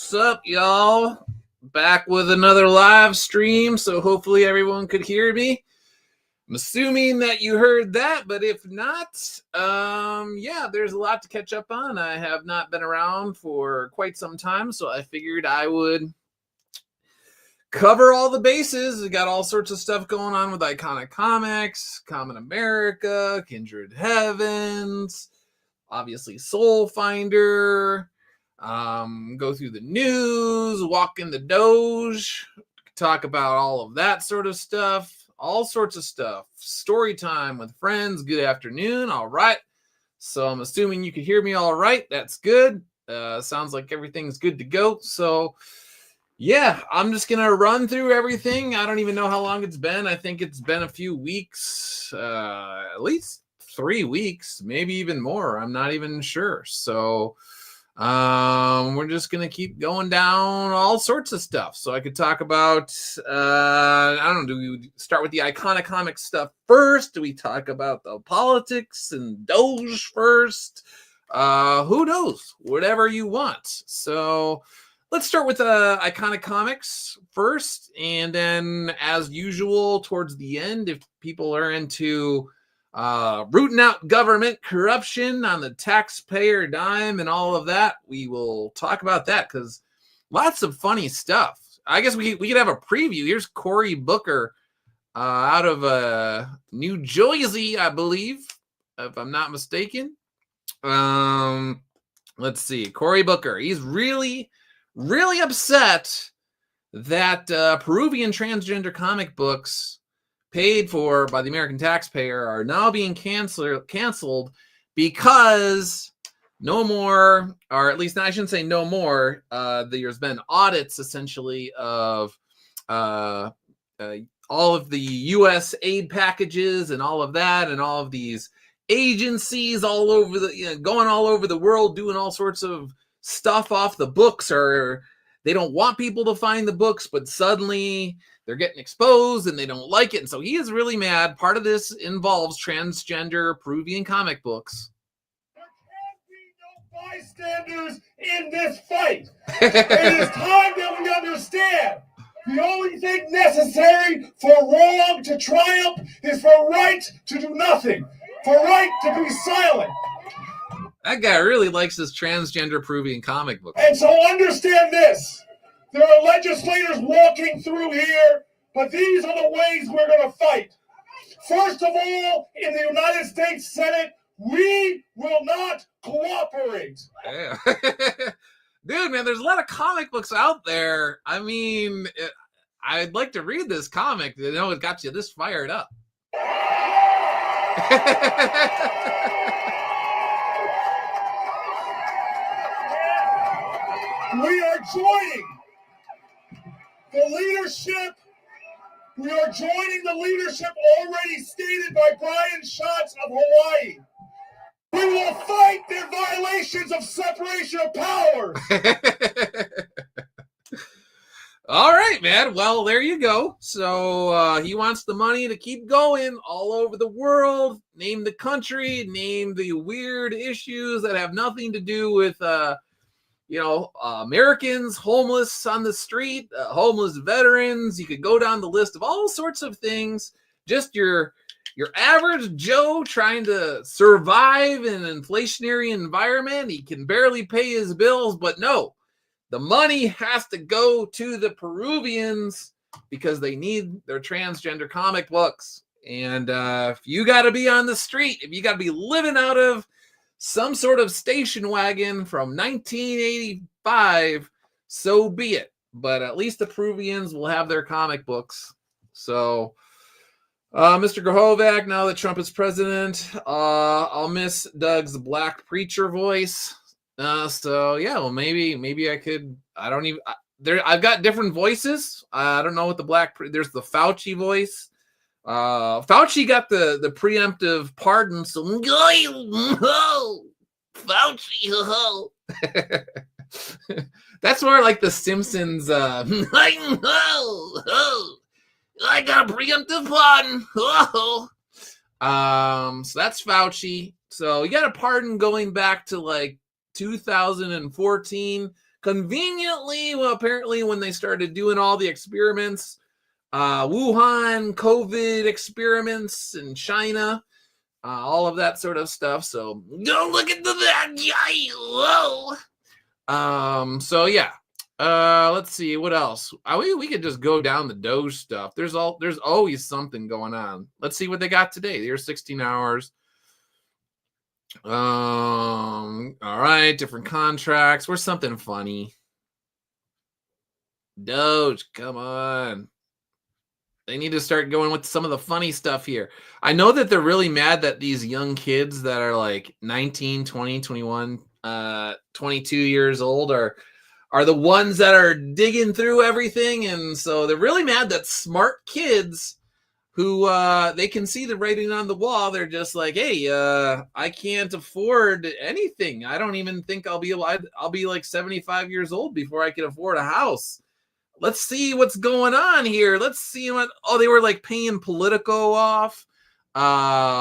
What's up, y'all? Back with another live stream, so hopefully everyone could hear me. I'm assuming that you heard that, but if not, yeah, there's a lot to catch up on. I have not been around for quite some time, so I figured I would cover all the bases. We got all sorts of stuff going on with Iconic Comics, Common America, Kindred Heavens, obviously Soulfinder. Go through the news, walk in the Doge, talk about all of that sort of stuff, all sorts of stuff. Story time with friends. Good afternoon. All right. So I'm assuming you can hear me all right. That's good. Sounds like everything's good to go. So yeah, I'm just going to run through everything. I don't even know how long it's been. I think it's been a few weeks, at least 3 weeks, maybe even more. I'm not even sure. So we're just gonna keep going down all sorts of stuff. So I could talk about I don't know, do we start with the Iconic comic stuff first? Do we talk about the politics and Doge first? Who knows? Whatever you want. So let's start with Iconic Comics first, and then as usual towards the end, if people are into rooting out government corruption on the taxpayer dime and all of that, we will talk about that because lots of funny stuff. I guess we could have a preview. Here's Cory Booker out of New Jersey, I believe, if I'm not mistaken. Let's see. Cory Booker. He's really, really upset that Peruvian transgender comic books paid for by the American taxpayer are now being canceled because no more, or at least I shouldn't say no more, there's been audits essentially of all of the U.S. aid packages and all of that, and all of these agencies all over the, going all over the world doing all sorts of stuff off the books, or they don't want people to find the books, but suddenly they're getting exposed and they don't like it. And so he is really mad. Part of this involves transgender Peruvian comic books. There can be no bystanders in this fight. It is time that we understand the only thing necessary for wrong to triumph is for right to do nothing, for right to be silent. That guy really likes his transgender Peruvian comic book. And so understand this. There are legislators walking through here, but these are the ways we're going to fight. First of all, in the United States Senate, we will not cooperate. Yeah. Dude, man, there's a lot of comic books out there. I mean, I'd like to read this comic. You know, it got you this fired up. We are joining the leadership. We are joining the leadership already stated by Brian Schatz of Hawaii. We will fight their violations of separation of powers. All right, man. Well, there you go. So he wants the money to keep going all over the world. Name the country, name the weird issues that have nothing to do with Americans, homeless on the street, homeless veterans. You could go down the list of all sorts of things. Just your average Joe trying to survive in an inflationary environment. He can barely pay his bills, but no, the money has to go to the Peruvians because they need their transgender comic books. And if you got to be on the street, if you got to be living out of some sort of station wagon from 1985, so be it. But at least the Peruvians will have their comic books. So, Mr. Grahovac, now that Trump is president, I'll miss Doug's black preacher voice. So yeah, well, maybe I could. I don't even. I've got different voices. I don't know what the there's the Fauci voice. Fauci got the preemptive pardon, so Fauci, that's more like the Simpsons. I got a preemptive pardon. So that's Fauci. So you got a pardon going back to like 2014. conveniently, well, apparently when they started doing all the experiments, Wuhan COVID experiments in China, all of that sort of stuff. So don't look into that. So yeah. Let's see what else. We could just go down the Doge stuff. There's always something going on. Let's see what they got today. There's 16 hours. All right, different contracts. Where's something funny? Doge, come on. They need to start going with some of the funny stuff here. I know that they're really mad that these young kids that are like 19, 20, 21, 22 years old are the ones that are digging through everything. And so they're really mad that smart kids who they can see the writing on the wall. They're just like, hey, I can't afford anything. I don't even think I'll be alive. I'll be like 75 years old before I can afford a house. Let's see what's going on here. Let's see what, they were like paying Politico off.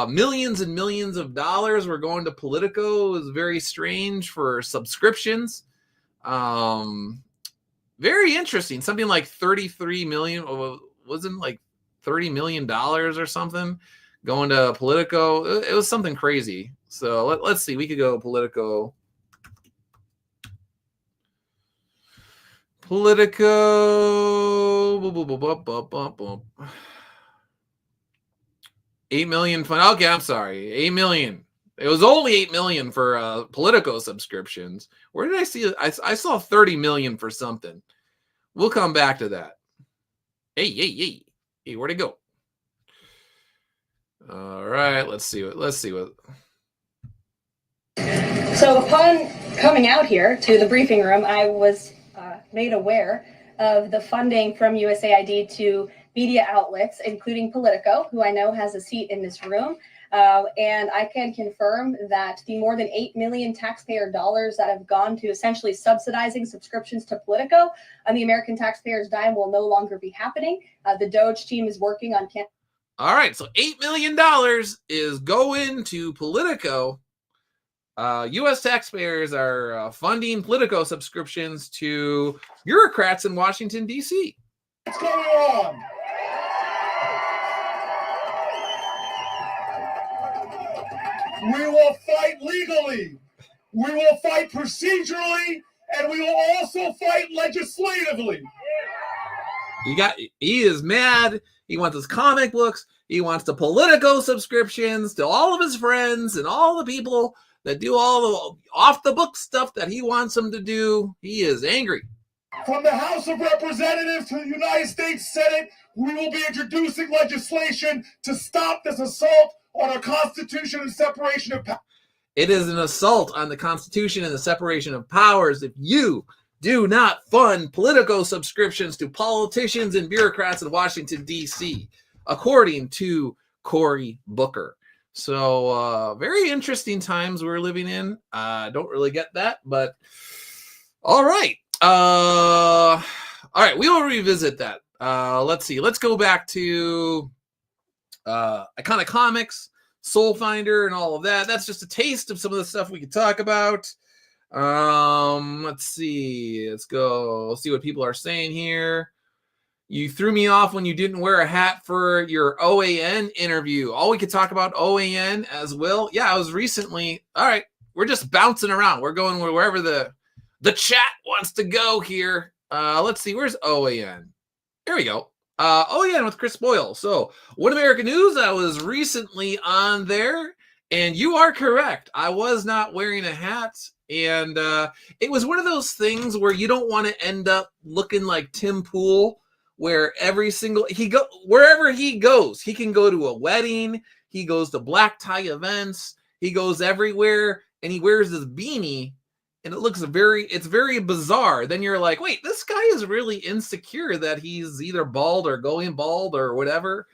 Millions and millions of dollars were going to Politico. It was very strange for subscriptions. Very interesting. Something like 33 million, wasn't like $30 million or something going to Politico. It was something crazy. So let's see. We could go Politico. Politico. 8 million fun. Okay, I'm sorry. 8 million. It was only 8 million for Politico subscriptions. Where did I see it? I saw 30 million for something. We'll come back to that. Hey, where'd it go? All right, let's see what. So upon coming out here to the briefing room, I was made aware of the funding from USAID to media outlets, including Politico, who I know has a seat in this room. And I can confirm that the more than 8 million taxpayer dollars that have gone to essentially subsidizing subscriptions to Politico on the American taxpayers' dime will no longer be happening. The Doge team is working on... All right, so $8 million is going to Politico. U.S. taxpayers are funding Politico subscriptions to bureaucrats in Washington, D.C. What's going on? We will fight legally. We will fight procedurally, and we will also fight legislatively. He is mad. He wants his comic books. He wants the Politico subscriptions to all of his friends and all the people that do all the off-the-book stuff that he wants them to do. He is angry. From the House of Representatives to the United States Senate, we will be introducing legislation to stop this assault on our Constitution and separation of powers. It is an assault on the Constitution and the separation of powers if you do not fund Politico subscriptions to politicians and bureaucrats in Washington, D.C., according to Cory Booker. So very interesting times we're living in. Don't really get that, but all right. All right, we will revisit that. Let's see. Let's go back to Iconic Comics, Soulfinder, and all of that. That's just a taste of some of the stuff we could talk about. Let's see. Let's go see what people are saying here. You threw me off when you didn't wear a hat for your OAN interview. Oh, we could talk about OAN as well. Yeah, I was recently. All right, we're just bouncing around. We're going wherever the chat wants to go here. Let's see. Where's OAN? Here we go. OAN with Chris Boyle. So, One American News, I was recently on there, and you are correct. I was not wearing a hat, and it was one of those things where you don't want to end up looking like Tim Pool, where wherever he goes, he can go to a wedding, he goes to black tie events, he goes everywhere, and he wears this beanie, and it's very bizarre. Then you're like, wait, this guy is really insecure that he's either bald or going bald or whatever.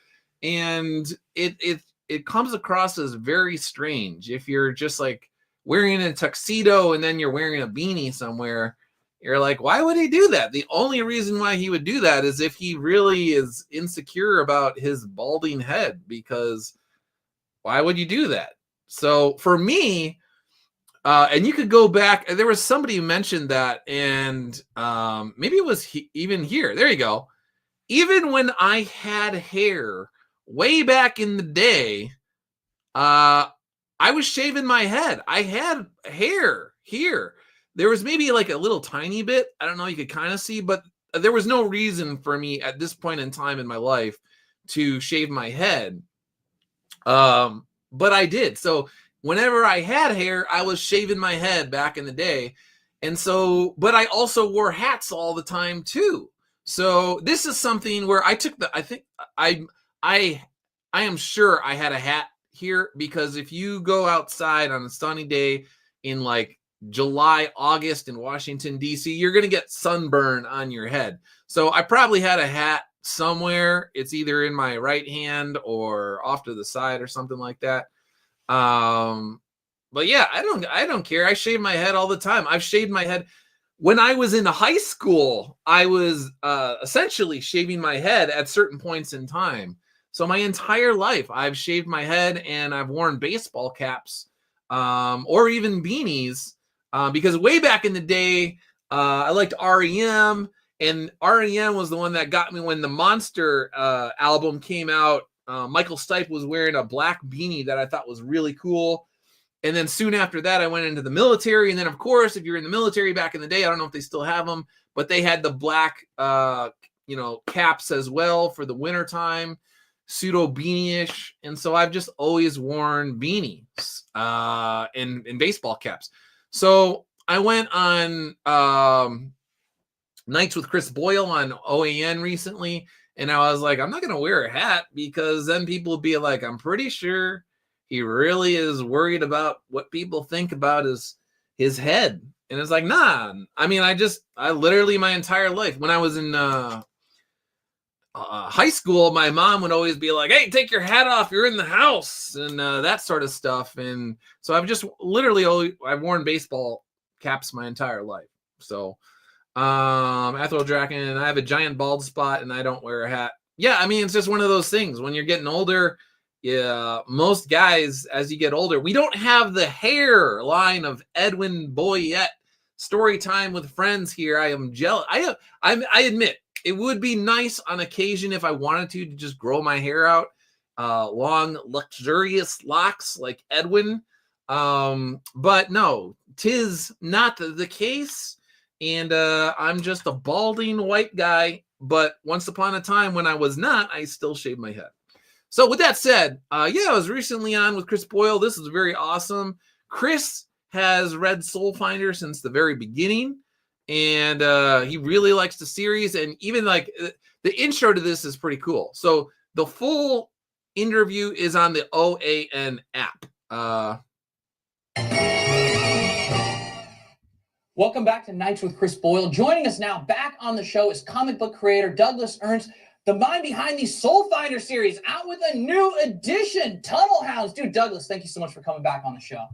And it comes across as very strange. If you're just like wearing a tuxedo and then you're wearing a beanie somewhere, you're like, why would he do that? The only reason why he would do that is if he really is insecure about his balding head, because why would you do that? So for me, And you could go back. There was somebody who mentioned that, and maybe it was even here. There you go. Even when I had hair way back in the day, I was shaving my head. I had hair here. There was maybe like a little tiny bit. I don't know. You could kind of see, but there was no reason for me at this point in time in my life to shave my head. But I did. So whenever I had hair, I was shaving my head back in the day. And so, but I also wore hats all the time too. So this is something where I took I think I am sure I had a hat here, because if you go outside on a sunny day in like July, August in Washington, D.C., you're going to get sunburn on your head. So I probably had a hat somewhere. It's either in my right hand or off to the side or something like that. But yeah, I don't care. I shave my head all the time. I've shaved my head. When I was in high school, I was essentially shaving my head at certain points in time. So my entire life, I've shaved my head, and I've worn baseball caps or even beanies because way back in the day, I liked REM, and REM was the one that got me when the Monster album came out. Michael Stipe was wearing a black beanie that I thought was really cool. And then soon after that, I went into the military. And then, of course, if you're in the military back in the day, I don't know if they still have them, but they had the black, caps as well for the wintertime, pseudo beanie-ish. And so I've just always worn beanies and baseball caps. So I went on Nights with Chris Boyle on OAN recently. And I was like, I'm not going to wear a hat, because then people will be like, I'm pretty sure he really is worried about what people think about his head. And it's like, nah. I mean, I literally my entire life, when I was in high school, my mom would always be like, hey, take your hat off, you're in the house, and that sort of stuff. And so I've just literally I've worn baseball caps my entire life. So Athro Draken, I have a giant bald spot and I don't wear a hat. Yeah, I mean, it's just one of those things. When you're getting older, yeah, most guys, as you get older, we don't have the hair line of Edwin Boyette. Story time with friends here. I am jealous. I admit it would be nice on occasion if I wanted to just grow my hair out, long, luxurious locks like Edwin. But no, 'tis not the case. And I'm just a balding white guy. But once upon a time when I was not, I still shaved my head. So with that said, I was recently on with Chris Boyle. This is very awesome. Chris has read Soulfinder since the very beginning, and he really likes the series. And even like the intro to this is pretty cool. So the full interview is on the OAN app. Welcome back to Nights with Chris Boyle. Joining us now back on the show is comic book creator Douglas Ernst, the mind behind the Soulfinder series, out with a new edition, Tunnel Hounds. Dude, Douglas, thank you so much for coming back on the show.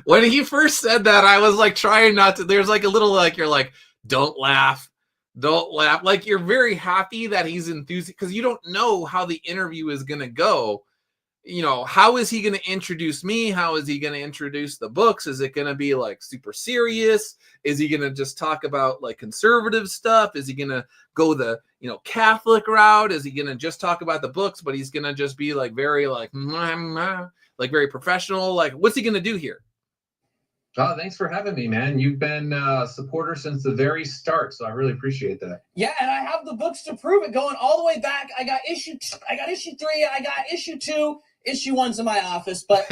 When he first said that, I was like trying not to. There's like a little like, you're like, don't laugh. Like you're very happy that he's enthusiastic, because you don't know how the interview is going to go. You know, how is he going to introduce me? How is he going to introduce the books? Is it going to be like super serious? Is he going to just talk about like conservative stuff? Is he going to go the, Catholic route? Is he going to just talk about the books, but he's going to just be like very like very professional? Like, what's he going to do here? Oh, thanks for having me, man. You've been a supporter since the very start, so I really appreciate that. Yeah, and I have the books to prove it, going all the way back. I got issue 3, I got issue 2, issue 1's in my office, but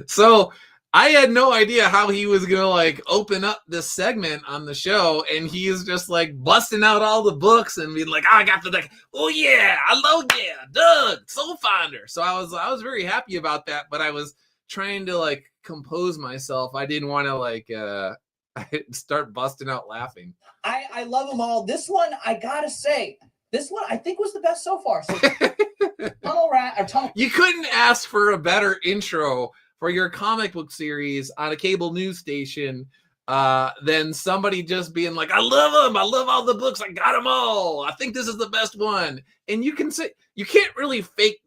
So I had no idea how he was gonna like open up this segment on the show, and he is just like busting out all the books and being like, I got the deck. Oh yeah, Doug, Soulfinder. So I was very happy about that, but I was trying to like compose myself. I didn't want to like start busting out laughing. I love them all. This one, I gotta say, I think was the best so far. So You couldn't ask for a better intro for your comic book series on a cable news station than somebody just being like, I love them. I love all the books. I got them all. I think this is the best one. And you can say, you can't really fake,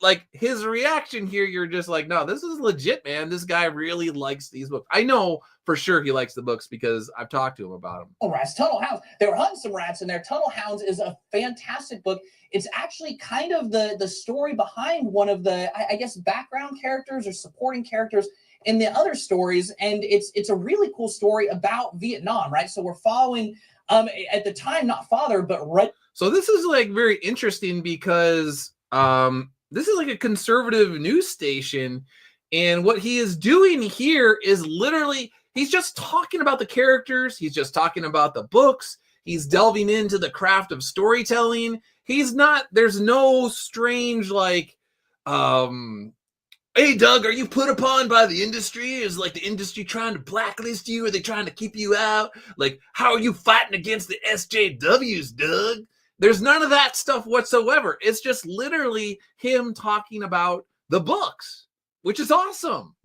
like his reaction here, you're just like, no, this is legit, man. This guy really likes these books. I know for sure he likes the books because I've talked to him about them. Oh, rats, Tunnel Hounds. They were hunting some rats in there. Tunnel Hounds is a fantastic book. It's actually kind of the story behind one of the, I guess, background characters or supporting characters in the other stories, and it's a really cool story about Vietnam, right? So we're following, at the time, not father, but Red. So this is like very interesting because this is like a conservative news station, and what he is doing here is literally he's just talking about the characters, he's just talking about the books, he's delving into the craft of storytelling. He's not, there's no strange like hey Doug, are you put upon by the industry? Is like the industry trying to blacklist you? Are they trying to keep you out? Like, how are you fighting against the SJWs, Doug? There's none of that stuff whatsoever. It's just literally him talking about the books, which is awesome.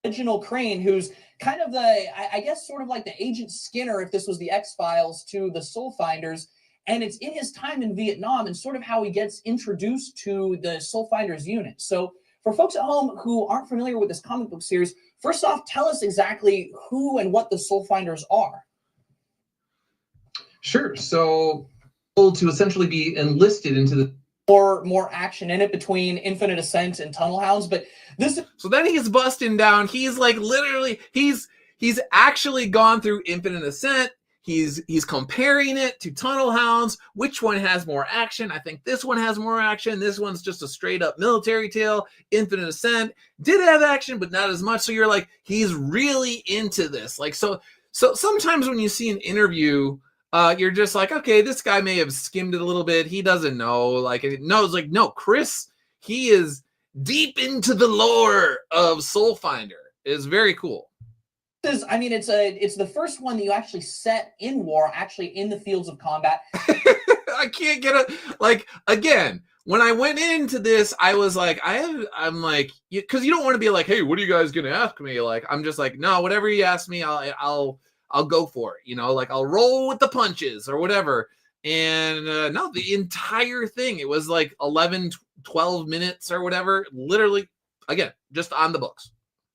Reginald Crane, who's kind of the, I guess, sort of like the Agent Skinner, if this was the X-Files to the Soulfinders. And it's in his time in Vietnam and sort of how he gets introduced to the Soulfinders unit. So for folks at home who aren't familiar with this comic book series, first off, tell us exactly who and what the Soulfinders are. Sure. So to essentially be enlisted into the more action in it between Infinite Ascent and Tunnel Hounds, but this. So then he's busting down. He's like literally he's actually gone through Infinite Ascent. He's comparing it to Tunnel Hounds. Which one has more action? I think this one has more action. This one's just a straight up military tale. Infinite Ascent did have action, but not as much. So you're like, he's really into this. Like so sometimes when you see an interview, you're just like, okay, this guy may have skimmed it a little bit. He doesn't know. Like, no, it's like, no, Chris, he is deep into the lore of Soulfinder. It's very cool. I mean, it's the first one that you actually set in war, actually in the fields of combat. I can't get it. Like, again, when I went into this, I was like, I'm like, because you don't want to be like, hey, what are you guys gonna ask me? Like, I'm just like, no, whatever you ask me, I'll go for it, you know, like I'll roll with the punches or whatever. And no, the entire thing, it was like 11, 12 minutes or whatever, literally, again, just on the books.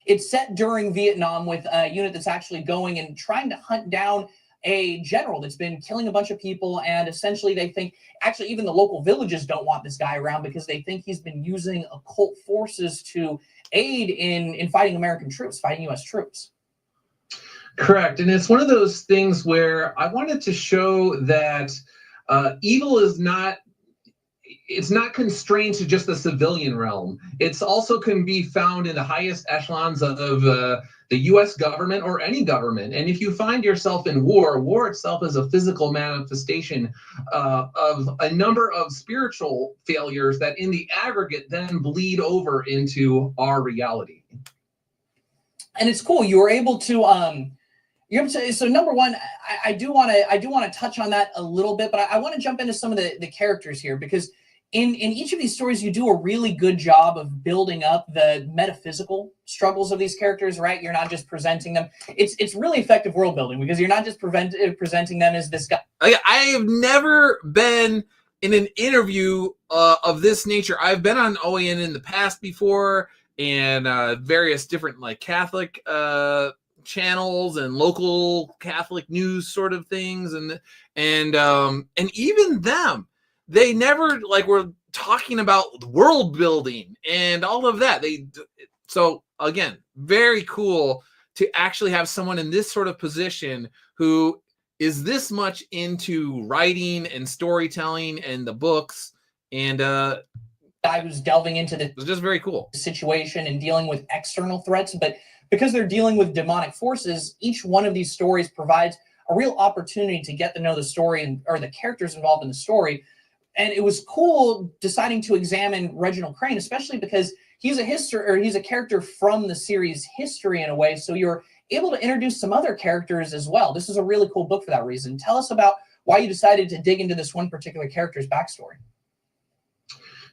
It's set during Vietnam with a unit that's actually going and trying to hunt down a general that's been killing a bunch of people. And essentially they think, actually, even the local villages don't want this guy around because they think he's been using occult forces to aid in fighting American troops, fighting U.S. troops. Correct. And it's one of those things where I wanted to show that evil is not, it's not constrained to just the civilian realm. It's also can be found in the highest echelons of the U.S. government or any government. And if you find yourself in war, war itself is a physical manifestation of a number of spiritual failures that in the aggregate then bleed over into our reality. And it's cool. You were able to so number one, I do want to touch on that a little bit, but I want to jump into some of the characters here, because in each of these stories, you do a really good job of building up the metaphysical struggles of these characters, right? You're not just presenting them. It's really effective world building, because you're not just presenting them as this guy. I have never been in an interview of this nature. I've been on OAN in the past before, and various different like Catholic channels and local Catholic news sort of things, and even them, they never like were talking about world building and all of that. So again, very cool to actually have someone in this sort of position who is this much into writing and storytelling and the books, and guy who's delving into the, it's just very cool situation and dealing with external threats. But because they're dealing with demonic forces, each one of these stories provides a real opportunity to get to know the story or the characters involved in the story. And it was cool deciding to examine Reginald Crane, especially because he's a character from the series history in a way. So you're able to introduce some other characters as well. This is a really cool book for that reason. Tell us about why you decided to dig into this one particular character's backstory.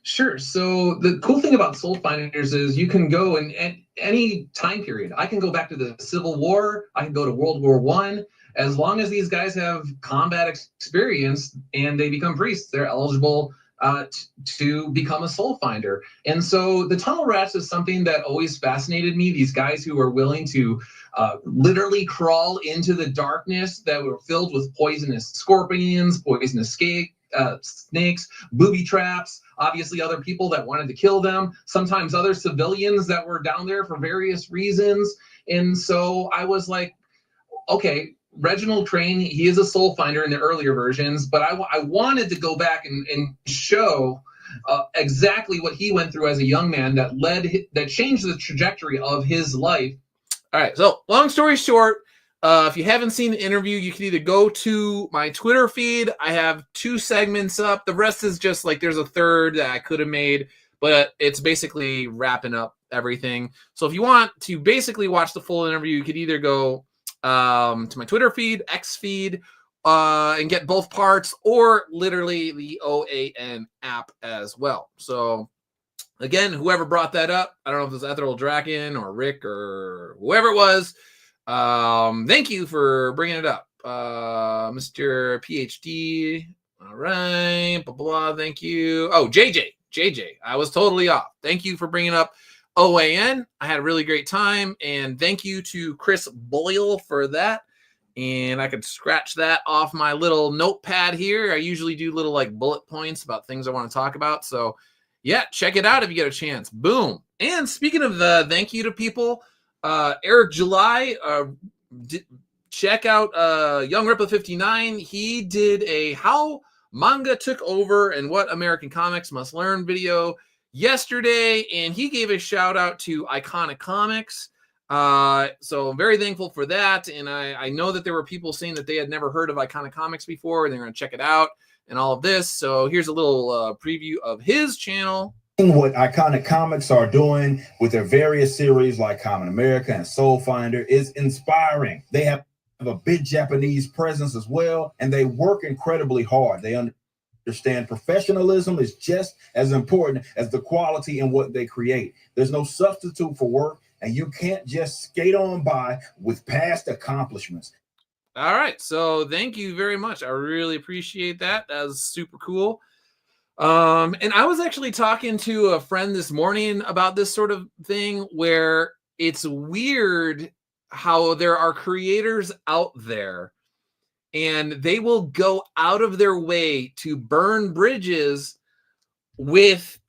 Sure. So the cool thing about Soulfinders is you can go in at any time period. I can go back to the Civil War. I can go to World War I. As long as these guys have combat experience and they become priests, they're eligible to become a soul finder. And so the tunnel rats is something that always fascinated me. These guys who are willing to literally crawl into the darkness that were filled with poisonous scorpions, poisonous snakes, booby traps, obviously other people that wanted to kill them, sometimes other civilians that were down there for various reasons. And so I was like, okay, Reginald Crane, he is a soul finder in the earlier versions, but I wanted to go back and show exactly what he went through as a young man that changed the trajectory of his life. All right, so long story short, if you haven't seen the interview, you can either go to my Twitter feed. I have 2 segments up. The rest is just like there's a third that I could have made, but it's basically wrapping up everything. So if you want to basically watch the full interview, you could either go to my Twitter feed, X feed, and get both parts, or literally the OAN app as well. So again, whoever brought that up, I don't know if it was Ethereal Draken or Rick or whoever it was, thank you for bringing it up, Mr. PhD. All right, blah, blah, thank you. Oh, JJ, I was totally off. Thank you for bringing up OAN. I had a really great time, and thank you to Chris Boyle for that. And I could scratch that off my little notepad here. I usually do little like bullet points about things I want to talk about. So yeah, check it out if you get a chance. Boom. And speaking of thank you to people, Eric July, check out Young Ripple 59. He did a How Manga Took Over and What American Comics Must Learn video yesterday, and he gave a shout out to Iconic Comics. So I'm very thankful for that. And I know that there were people saying that they had never heard of Iconic Comics before, and they're going to check it out and all of this. So here's a little preview of his channel. What Iconic Comics are doing with their various series like Common America and Soulfinder is inspiring. They have a big Japanese presence as well, and they work incredibly hard. They understand professionalism is just as important as the quality in what they create. There's no substitute for work, and you can't just skate on by with past accomplishments. All right, so thank you very much. I really appreciate that. That was super cool. And I was actually talking to a friend this morning about this sort of thing, where it's weird how there are creators out there and they will go out of their way to burn bridges with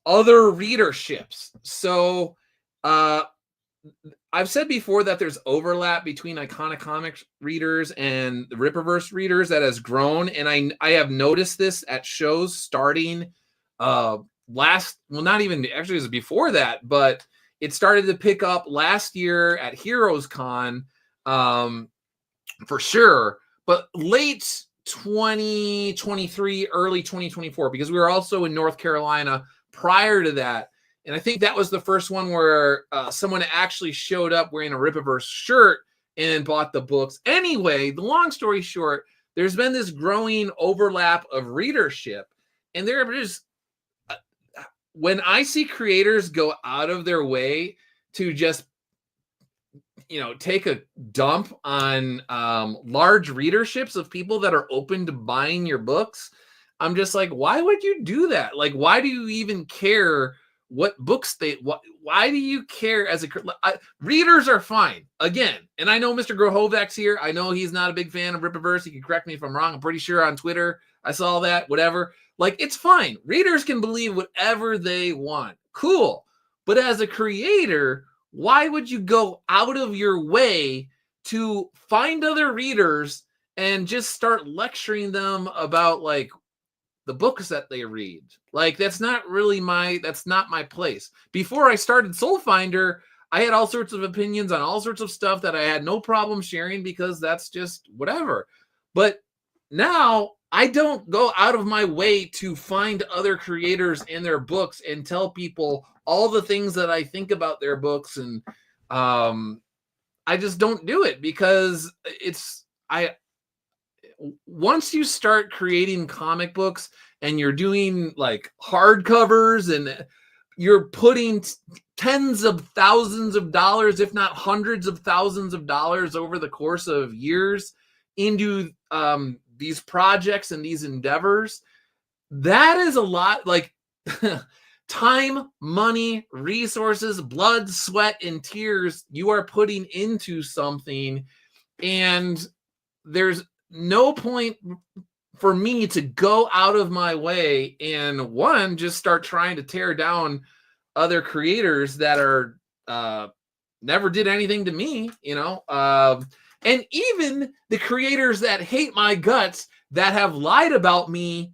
other readerships. So I've said before that there's overlap between Iconic Comics readers and the Rippaverse readers that has grown. And I have noticed this at shows starting not even, actually it was before that, but it started to pick up last year at Heroes Con for sure, but late 2023, early 2024, because we were also in North Carolina prior to that. And I think that was the first one where someone actually showed up wearing a Rippaverse shirt and bought the books. Anyway, the long story short, there's been this growing overlap of readership. And there is, when I see creators go out of their way to just, take a dump on large readerships of people that are open to buying your books, I'm just like, why would you do that? Like, why do you even care what books why do you care as readers are fine again? And I know Mr. Grohovac's here. I know he's not a big fan of Rippaverse. He can correct me if I'm wrong. I'm pretty sure on Twitter I saw that, whatever. Like, it's fine. Readers can believe whatever they want. Cool. But as a creator, why would you go out of your way to find other readers and just start lecturing them about like the books that they read? Like, that's not my place. Before I started Soulfinder, I had all sorts of opinions on all sorts of stuff that I had no problem sharing because that's just whatever. But now I don't go out of my way to find other creators and their books and tell people all the things that I think about their books. And I just don't do it because once you start creating comic books and you're doing like hardcovers and you're putting tens of thousands of dollars, if not hundreds of thousands of dollars over the course of years into these projects and these endeavors, that is a lot, like time, money, resources, blood, sweat, and tears you are putting into something. And there's no point for me to go out of my way and one, just start trying to tear down other creators that are never did anything to me, you know, and even the creators that hate my guts, that have lied about me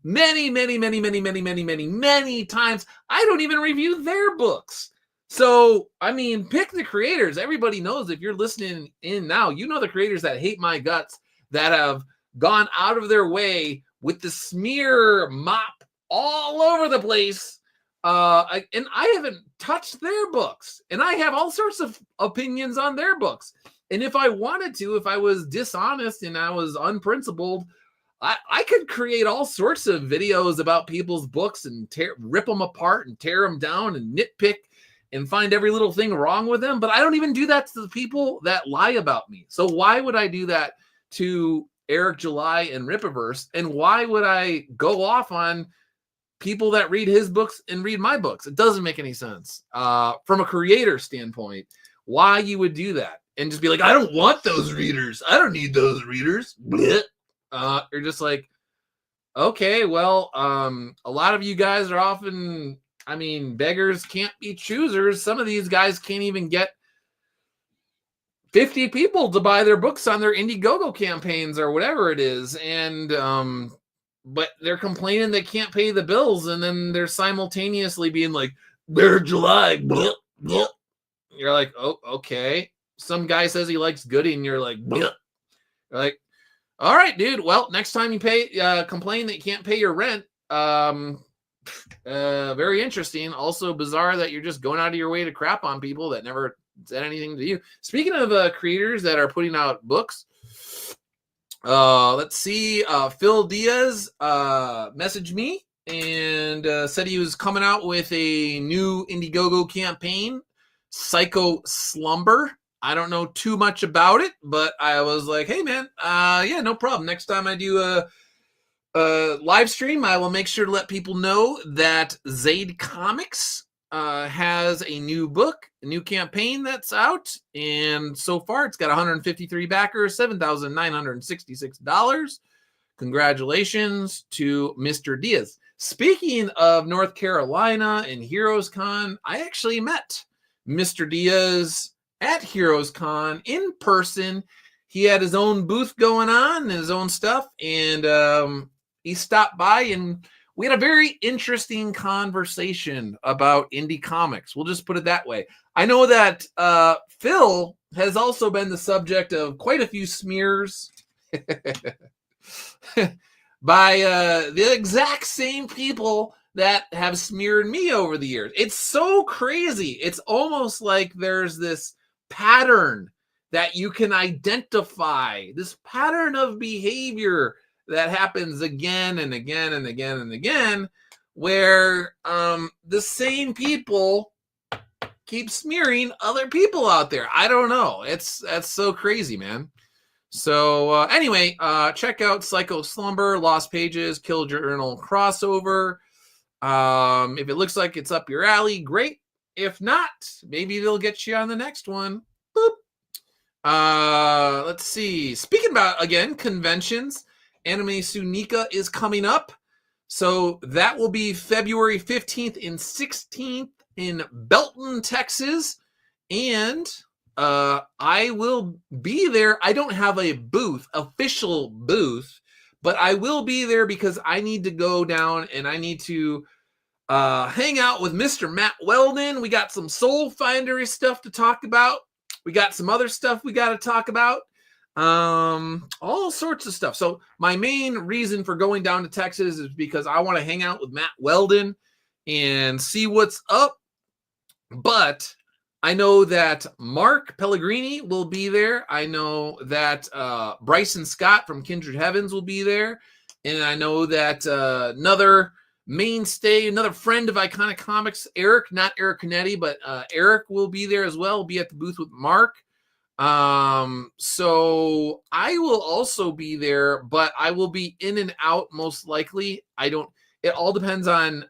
many times. I don't even review their books. So, I mean, pick the creators. Everybody knows, if you're listening in now, you know the creators that hate my guts, that have gone out of their way with the smear mop all over the place. And I haven't touched their books, and I have all sorts of opinions on their books. And if I wanted to, if I was dishonest and I was unprincipled, I could create all sorts of videos about people's books and rip them apart and tear them down and nitpick and find every little thing wrong with them. But I don't even do that to the people that lie about me. So why would I do that to Eric July and Rippaverse? And why would I go off on people that read his books and read my books? It doesn't make any sense from a creator standpoint, why you would do that and just be like, I don't want those readers. I don't need those readers. You're just like, okay, well, a lot of you guys are often, I mean, beggars can't be choosers. Some of these guys can't even get 50 people to buy their books on their Indiegogo campaigns or whatever it is. And, but they're complaining they can't pay the bills. And then they're simultaneously being like, they're July. Blah, blah. You're like, oh, okay. Some guy says he likes Goody, and you're like, bleh. You're like, all right, dude. Well, next time you complain that you can't pay your rent. Very interesting. Also bizarre that you're just going out of your way to crap on people that never said anything to you. Speaking of creators that are putting out books, let's see. Phil Diaz messaged me and said he was coming out with a new Indiegogo campaign, Psycho Slumber. I don't know too much about it, but I was like, hey, man, yeah, no problem. Next time I do a live stream, I will make sure to let people know that Zaid Comics has a new book, a new campaign that's out. And so far, it's got 153 backers, $7,966. Congratulations to Mr. Diaz. Speaking of North Carolina and Heroes Con, I actually met Mr. Diaz at Heroes Con in person. He had his own booth going on and his own stuff, and he stopped by and we had a very interesting conversation about indie comics. We'll just put it that way. I know that Phil has also been the subject of quite a few smears by the exact same people that have smeared me over the years. It's so crazy. It's almost like there's this pattern that you can identify, this pattern of behavior that happens again and again and again and again, where the same people keep smearing other people out there. I don't know. That's so crazy, man. So anyway, check out Psycho Slumber, Lost Pages, Kill Journal crossover. If it looks like it's up your alley, great. If not, maybe they'll get you on the next one. Boop. Let's see. Speaking about, again, conventions, Anime Sunika is coming up. So that will be February 15th and 16th in Belton, Texas. And I will be there. I don't have a booth, official booth, but I will be there because I need to go down and I need to hang out with Mr. Matt Weldon. We got some Soulfinder stuff to talk about. We got some other stuff we got to talk about. All sorts of stuff. So my main reason for going down to Texas is because I want to hang out with Matt Weldon and see what's up. But I know that Mark Pellegrini will be there. I know that Bryson Scott from Kindred Heavens will be there. And I know that another mainstay, another friend of Iconic Comics, Eric, not Eric Canetti, but Eric will be there as well. Will be at the booth with Mark. So I will also be there, but I will be in and out most likely. It all depends on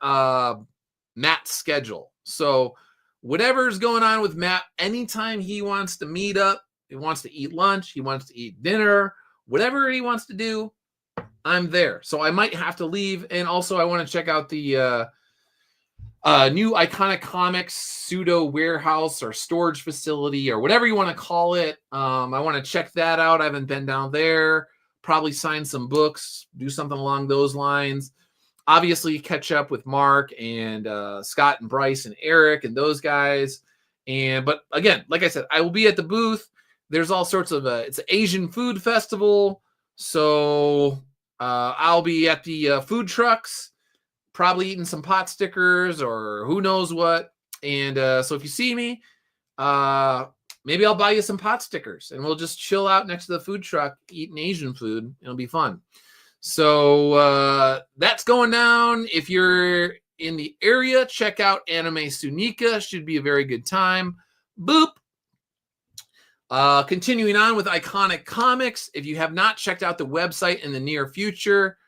Matt's schedule. So whatever's going on with Matt, anytime he wants to meet up, he wants to eat lunch, he wants to eat dinner, whatever he wants to do, I'm there. So I might have to leave. And also I want to check out the new Iconic Comics pseudo warehouse or storage facility or whatever you want to call it. I want to check that out. I haven't been down there. Probably sign some books, do something along those lines. Obviously, catch up with Mark and Scott and Bryce and Eric and those guys. But again, like I said, I will be at the booth. There's all sorts of it's an Asian food festival, so I'll be at the food trucks, probably eating some pot stickers or who knows what. And so if you see me, maybe I'll buy you some pot stickers and we'll just chill out next to the food truck eating Asian food. It'll be fun. So that's going down. If you're in the area, check out Anime Sunika. Should be a very good time. Boop. Continuing on with Iconic Comics. If you have not checked out the website in the near future,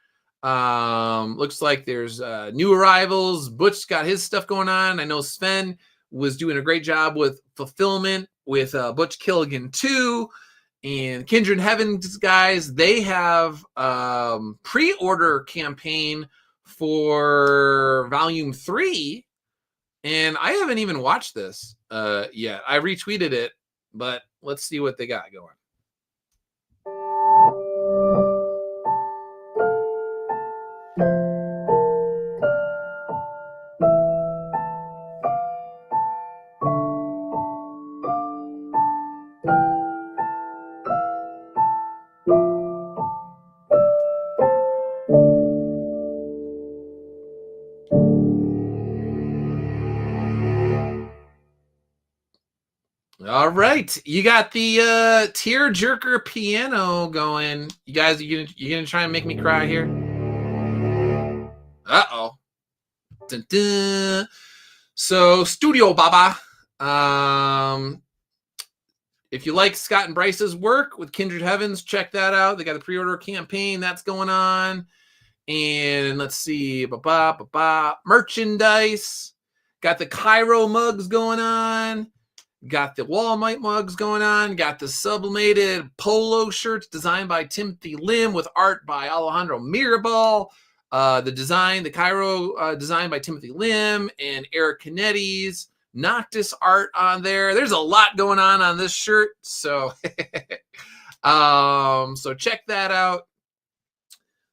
looks like there's new arrivals. Butch got his stuff going on. I know Sven was doing a great job with fulfillment with Butch Killigan 2 and Kindred Heavens guys. They have pre-order campaign for volume 3, and I haven't even watched this yet. I retweeted it, but let's see what they got going. All right, you got the tear jerker piano going. You guys, you gonna try and make me cry here? Uh-oh. Dun, dun. So Studio Baba. If you like Scott and Bryce's work with Kindred Heavens, check that out. They got a pre-order campaign that's going on. And let's see, merchandise. Got the Cairo mugs going on. Got the Walmart mugs going on. Got the sublimated polo shirts designed by Timothy Lim with art by Alejandro Mirabal. The Cairo design by Timothy Lim and Eric Canetti's Noctis art on there. There's a lot going on this shirt. So, so check that out.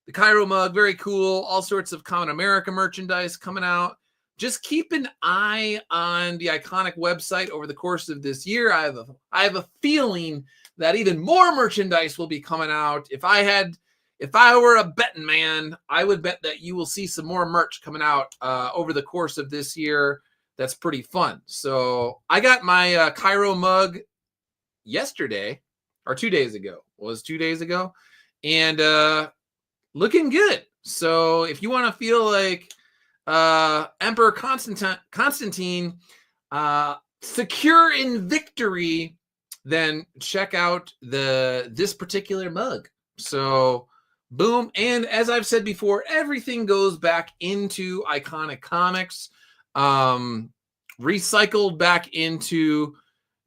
The Cairo mug, very cool. All sorts of Common America merchandise coming out. Just keep an eye on the Iconic website over the course of this year. I have a feeling that even more merchandise will be coming out. If I were a betting man, I would bet that you will see some more merch coming out over the course of this year. That's pretty fun. So I got my Cairo mug yesterday, or 2 days ago. It was 2 days ago, and looking good. So if you want to feel like Emperor Constantine, secure in victory, then check out this particular mug. So boom. And as I've said before, everything goes back into Iconic Comics, recycled back into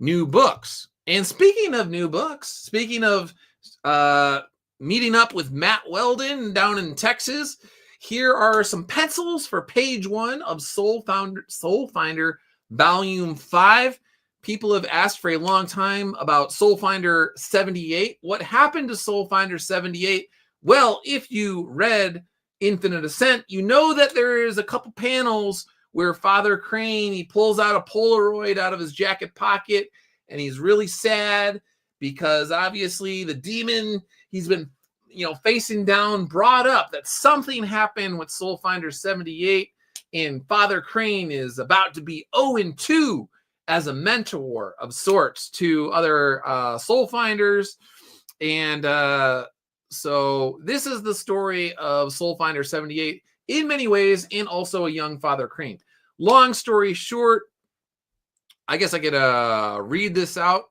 new books. And speaking of new books, speaking of meeting up with Matt Weldon down in Texas, here are some pencils for page 1 of Soulfinder Volume 5. People have asked for a long time about Soulfinder 78. What happened to Soulfinder 78? Well, if you read Infinite Ascent, you know that there is a couple panels where Father Crane, he pulls out a Polaroid out of his jacket pocket, and he's really sad because obviously the demon he's been facing down brought up that something happened with Soulfinder 78, and Father Crane is about to be 0-2 as a mentor of sorts to other Soulfinders. And so this is the story of Soulfinder 78 in many ways, and also a young Father Crane. Long story short, I guess I could read this out.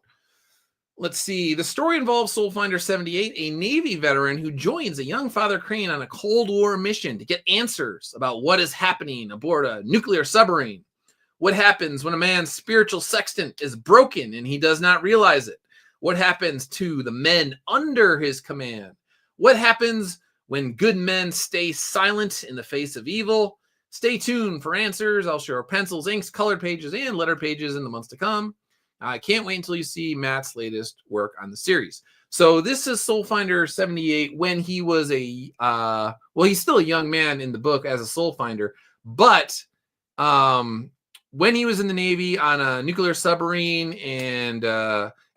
Let's see. The story involves Soulfinder 78, a Navy veteran who joins a young Father Crane on a Cold War mission to get answers about what is happening aboard a nuclear submarine. What happens when a man's spiritual sextant is broken and he does not realize it? What happens to the men under his command? What happens when good men stay silent in the face of evil? Stay tuned for answers. I'll share pencils, inks, colored pages, and letter pages in the months to come. I can't wait until you see Matt's latest work on the series. So this is Soulfinder 78 when he was a, well, he's still a young man in the book as a Soulfinder, but when he was in the Navy on a nuclear submarine and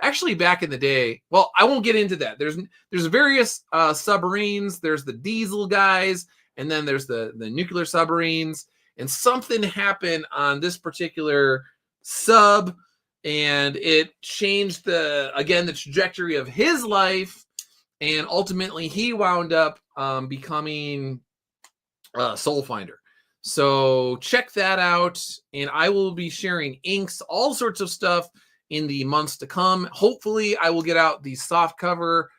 actually back in the day, well, I won't get into that. There's various submarines. There's the diesel guys, and then there's the nuclear submarines. And something happened on this particular sub, and it changed the trajectory of his life, and ultimately he wound up becoming Soulfinder. So check that out, and I will be sharing inks, all sorts of stuff in the months to come. Hopefully I will get out the soft cover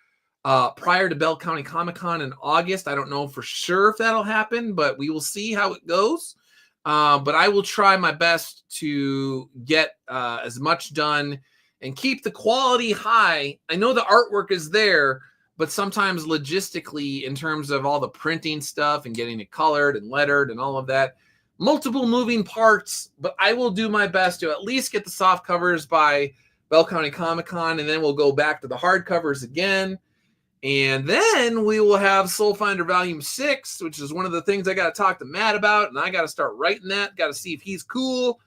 prior to Bell County Comic-Con in August. I don't know for sure if that'll happen, but we will see how it goes. But I will try my best to get as much done and keep the quality high. I know the artwork is there, but sometimes logistically, in terms of all the printing stuff and getting it colored and lettered and all of that, multiple moving parts, but I will do my best to at least get the soft covers by Bell County Comic-Con, and then we'll go back to the hard covers again. And then we will have Soulfinder Volume 6, which is one of the things I got to talk to Matt about, and I got to start writing that. Got to see if he's cool.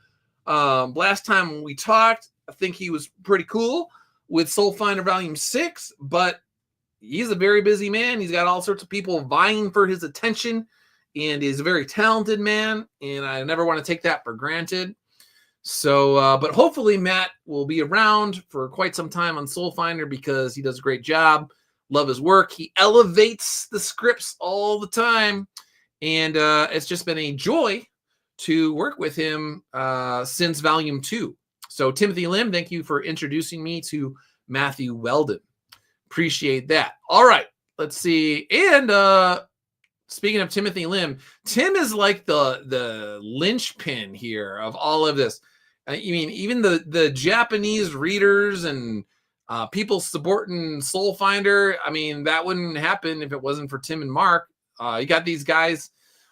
Last time when we talked, I think he was pretty cool with Soulfinder Volume 6, but he's a very busy man. He's got all sorts of people vying for his attention, and he's a very talented man, and I never want to take that for granted. So, but hopefully Matt will be around for quite some time on Soulfinder because he does a great job. Love his work. He elevates the scripts all the time, and it's just been a joy to work with him since Volume 2. So Timothy Lim, thank you for introducing me to Matthew Weldon. Appreciate that. All right, let's see. And speaking of Timothy Lim, Tim is like the linchpin here of all of this. I mean, even the Japanese readers and people supporting Soulfinder, I mean, that wouldn't happen if it wasn't for Tim and Mark. You got these guys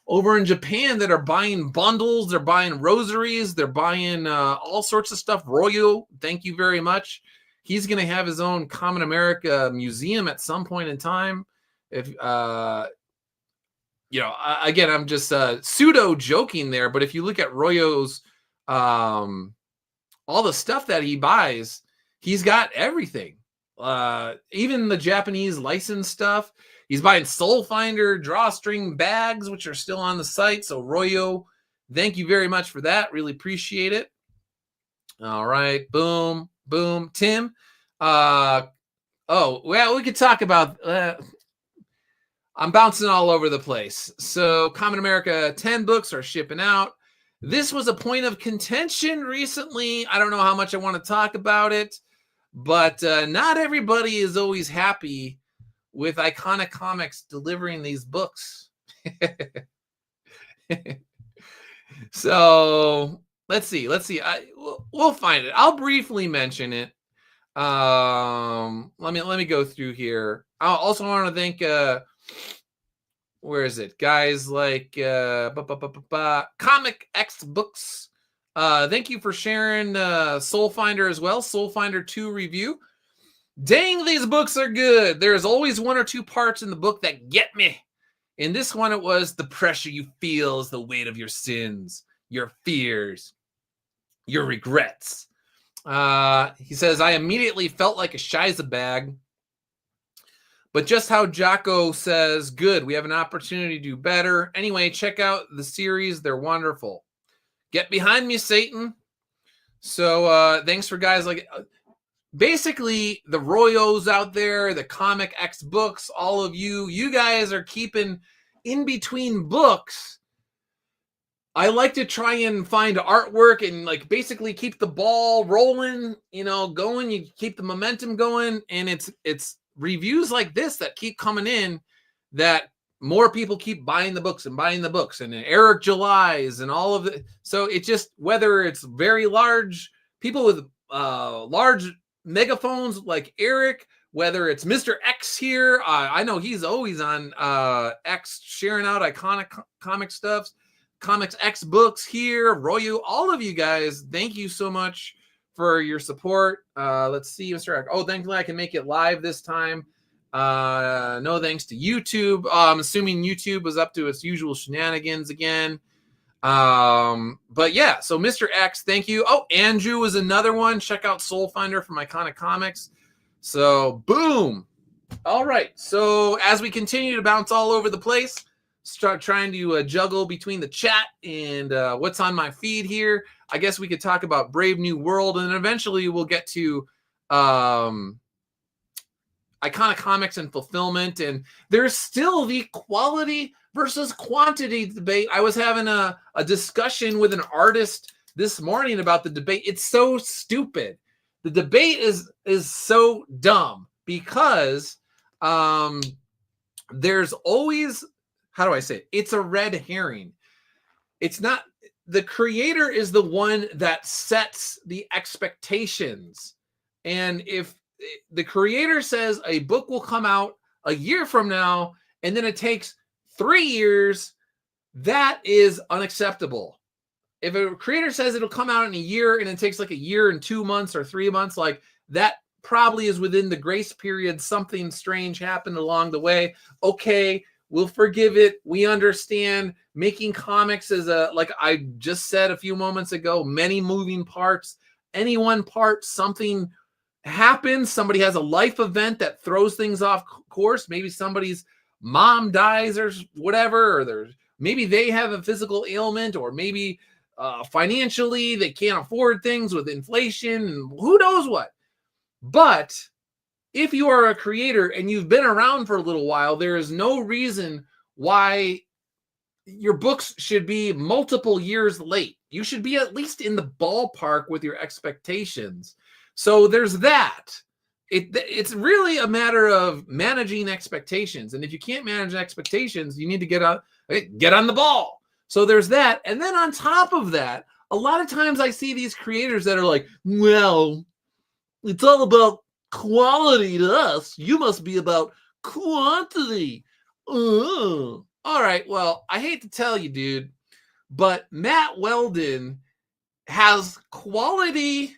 over in Japan that are buying bundles, they're buying rosaries, they're buying all sorts of stuff. Royo, thank you very much. He's going to have his own Common America museum at some point in time. If again, I'm just pseudo joking there, but if you look at Royo's all the stuff that he buys, he's got everything. Even the Japanese licensed stuff. He's buying Soulfinder drawstring bags, which are still on the site. So Royo, thank you very much for that. Really appreciate it. All right. Boom. Boom. Tim. Oh, well, we could talk about... I'm bouncing all over the place. So Common America 10 books are shipping out. This was a point of contention recently. I don't know how much I want to talk about it, but not everybody is always happy with Iconic Comics delivering these books. So let's see. We'll find it. I'll briefly mention it. Let me go through here. I also want to thank where is it? Guys like Comic X Books. Thank you for sharing Soulfinder as well. Soulfinder 2 review. Dang, these books are good. There's always one or two parts in the book that get me. In this one, it was the pressure you feel is the weight of your sins, your fears, your regrets. He says, I immediately felt like a shiza bag. But just how Jocko says, good, we have an opportunity to do better. Anyway, check out the series. They're wonderful. Get behind me, Satan. So thanks for guys like... basically, the Royos out there, the Comic X Books, all of you guys are keeping in between books I like to try and find artwork and like basically keep the ball rolling, going. You keep the momentum going, and it's reviews like this that keep coming in, that more people keep buying the books and buying the books, and Eric July's and all of it. So it just, whether it's very large people with large megaphones like Eric, whether it's Mr. X here, I know he's always on X sharing out iconic comic stuff. Comics X books here, Royu, all of you guys, thank you so much for your support. Let's see, Mr. X. Oh, thankfully I can make it live this time. No thanks to YouTube. I'm assuming YouTube was up to its usual shenanigans again. But yeah, so Mr. X, thank you. Oh, Andrew was another one. Check out Soulfinder from Iconic Comics. So boom. All right. So as we continue to bounce all over the place, start trying to juggle between the chat and what's on my feed here. I guess we could talk about Brave New World, and then eventually we'll get to Iconic Comics and fulfillment. And there's still the quality versus quantity debate. I was having a discussion with an artist this morning about the debate. It's so stupid. The debate is so dumb because there's always, how do I say it? It's a red herring. It's not, the creator is the one that sets the expectations. And if the creator says a book will come out a year from now, and then it takes 3 years, that is unacceptable. If a creator says it'll come out in a year and it takes like a year and 2 months or 3 months, like that probably is within the grace period. Something strange happened along the way. Okay, we'll forgive it. We understand making comics is like I just said a few moments ago, many moving parts. Any one part, something happens. Somebody has a life event that throws things off course. Maybe somebody's mom dies or whatever, or maybe they have a physical ailment, or maybe financially they can't afford things with inflation, and who knows what. But if you are a creator and you've been around for a little while, there is no reason why your books should be multiple years late. You should be at least in the ballpark with your expectations. So there's that. It's really a matter of managing expectations. And if you can't manage expectations, you need to get on the ball. So there's that. And then on top of that, a lot of times I see these creators that are like, well, it's all about quality to us. You must be about quantity. All right. Well, I hate to tell you, dude, but Matt Weldon has quality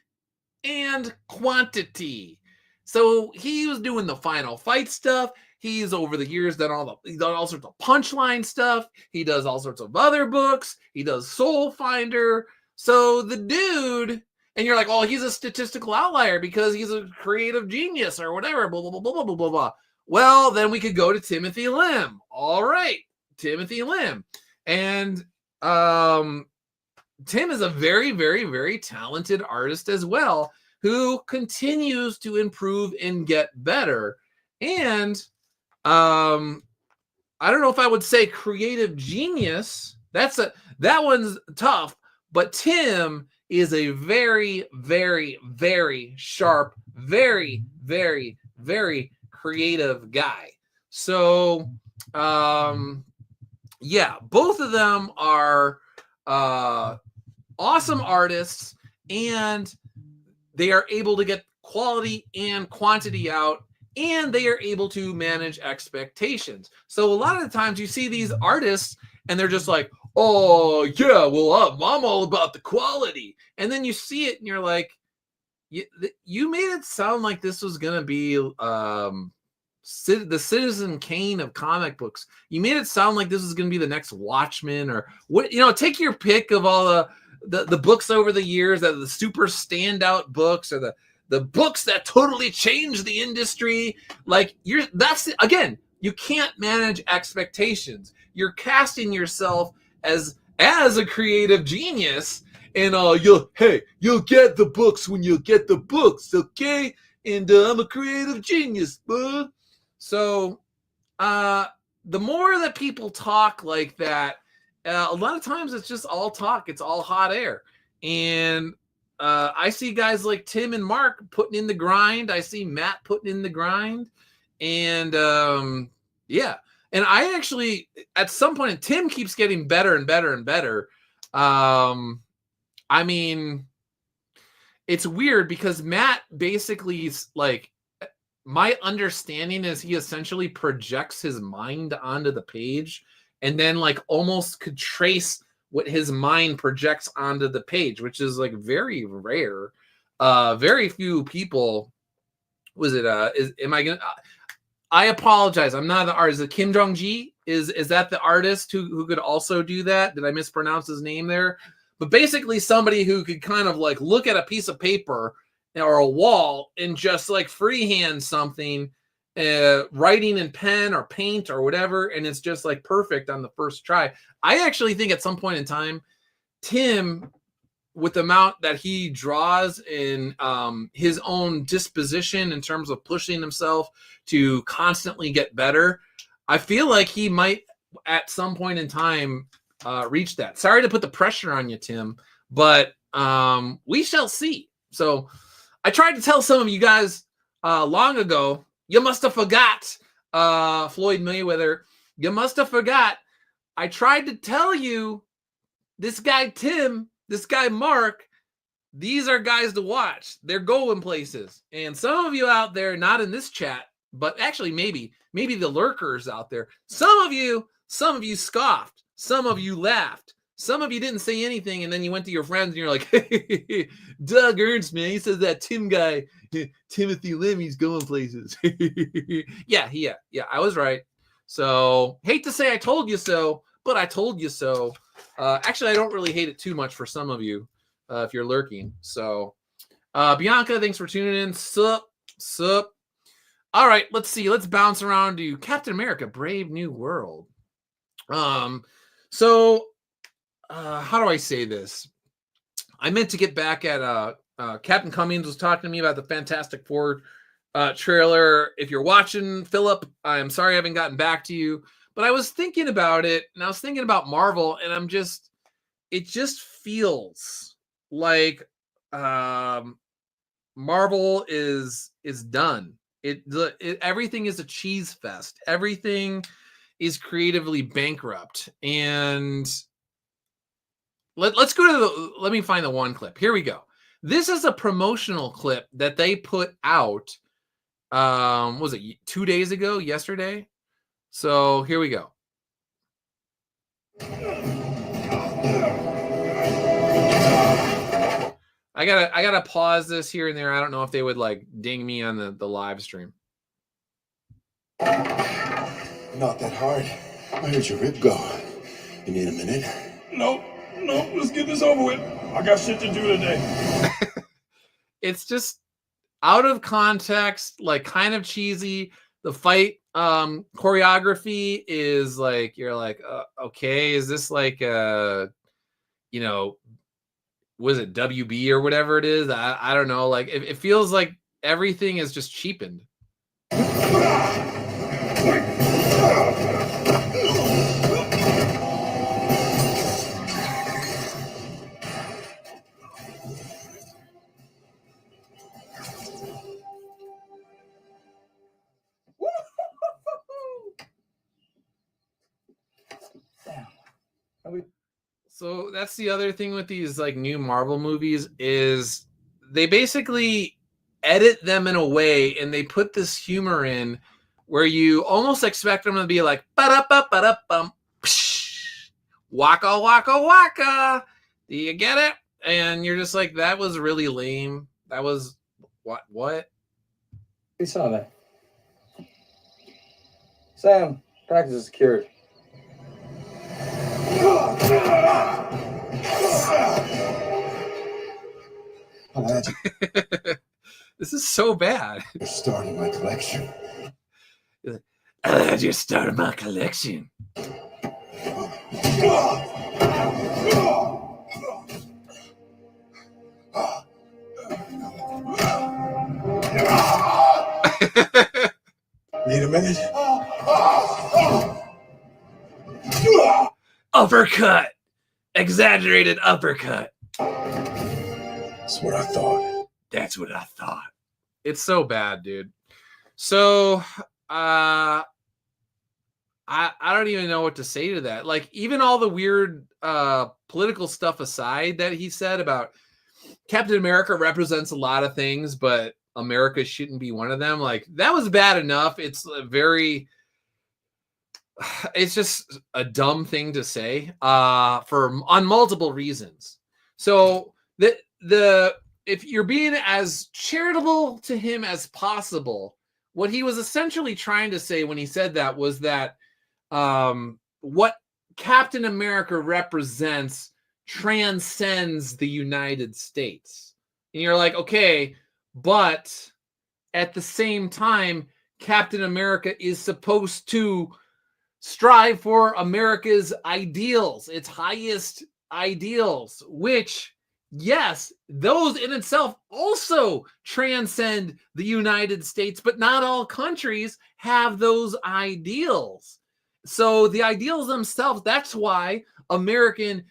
and quantity. So he was doing the Final Fight stuff. He's over the years done all sorts of Punchline stuff. He does all sorts of other books. He does Soulfinder. So the dude, and you're like, oh, he's a statistical outlier because he's a creative genius or whatever, blah, blah, blah, blah, blah, blah, blah. Well, then we could go to Timothy Lim. All right, Timothy Lim. And Tim is a very, very, very talented artist as well, who continues to improve and get better. And I don't know if I would say creative genius. That one's tough, but Tim is a very, very, very sharp, very, very, very creative guy. So yeah, both of them are awesome artists, and they are able to get quality and quantity out, and they are able to manage expectations. So a lot of the times you see these artists and they're just like, oh yeah, well, I'm all about the quality. And then you see it and you're like, you made it sound like this was going to be the Citizen Kane of comic books. You made it sound like this was going to be the next Watchmen, or what, take your pick of all the books over the years that are the super standout books, or the books that totally changed the industry. Like again, you can't manage expectations. You're casting yourself as a creative genius, and you'll get the books when you get the books, okay? And I'm a creative genius, bud. So the more that people talk like that, a lot of times it's just all talk. It's all hot air. And I see guys like Tim and Mark putting in the grind. I see Matt putting in the grind. And yeah. And I actually, at some point, Tim keeps getting better and better and better. I mean, it's weird because Matt basically is like, my understanding is he essentially projects his mind onto the page and then like almost could trace what his mind projects onto the page, which is like very rare. Very few people. I apologize. I'm not the artist. Is it Kim Jong-ji? Is that the artist who could also do that? Did I mispronounce his name there? But basically somebody who could kind of like look at a piece of paper or a wall and just like freehand something, writing in pen or paint or whatever, and it's just like perfect on the first try. I actually think at some point in time, Tim, with the amount that he draws in his own disposition in terms of pushing himself to constantly get better, I feel like he might at some point in time reach that. Sorry to put the pressure on you, Tim, but we shall see. So I tried to tell some of you guys long ago, you must have forgot Floyd Mayweather. You must have forgot. I tried to tell you this guy, Tim, this guy, Mark, these are guys to watch. They're going places. And some of you out there, not in this chat, but actually maybe the lurkers out there, some of you scoffed. Some of you laughed. Some of you didn't say anything, and then you went to your friends and you're like, hey, Doug Ernst, man, he says that Tim guy, Timothy Lemmy's going places. Yeah, I was right. So, hate to say I told you so, but I told you so. Actually, I don't really hate it too much for some of you if you're lurking. So, Bianca, thanks for tuning in. Sup. All right, let's see. Let's bounce around to Captain America, Brave New World. So how do I say this? I meant to get back at Captain Cummings was talking to me about the Fantastic Four trailer. If you're watching, Philip, I'm sorry I haven't gotten back to you, but I was thinking about it, and I was thinking about Marvel, and it just feels like Marvel is done. Everything is a cheese fest. Everything is creatively bankrupt. And let's go to let me find the one clip. Here we go. This is a promotional clip that they put out. Was it 2 days ago? Yesterday? So here we go. I gotta pause this here and there. I don't know if they would like ding me on the live stream. Not that hard. I heard your rib go. You need a minute? Nope. Let's get this over with. I got shit to do today. It's just out of context, like kind of cheesy. The fight choreography is like, you're like, okay, is this like was it WB or whatever it is? I don't know. Like it feels like everything is just cheapened. So that's the other thing with these like new Marvel movies is they basically edit them in a way and they put this humor in where you almost expect them to be like ba-da-ba-ba-da-bum, waka waka waka. Do you get it? And you're just like, that was really lame. That was what? We saw that. Sam, practice is secured. This is so bad. You're starting my collection. I just started my collection. Need a minute? uppercut, exaggerated uppercut. That's what I thought. That's what I thought. It's so bad, dude. So, I don't even know what to say to that. Like, even all the weird political stuff aside that he said about Captain America represents a lot of things, but America shouldn't be one of them. Like, that was bad enough. It's just a dumb thing to say on multiple reasons. So if you're being as charitable to him as possible, what he was essentially trying to say when he said that was that what Captain America represents transcends the United States. And you're like, okay, but at the same time, Captain America is supposed to strive for America's ideals, its highest ideals, which, yes, those in itself also transcend the United States, but not all countries have those ideals. So the ideals themselves, that's why America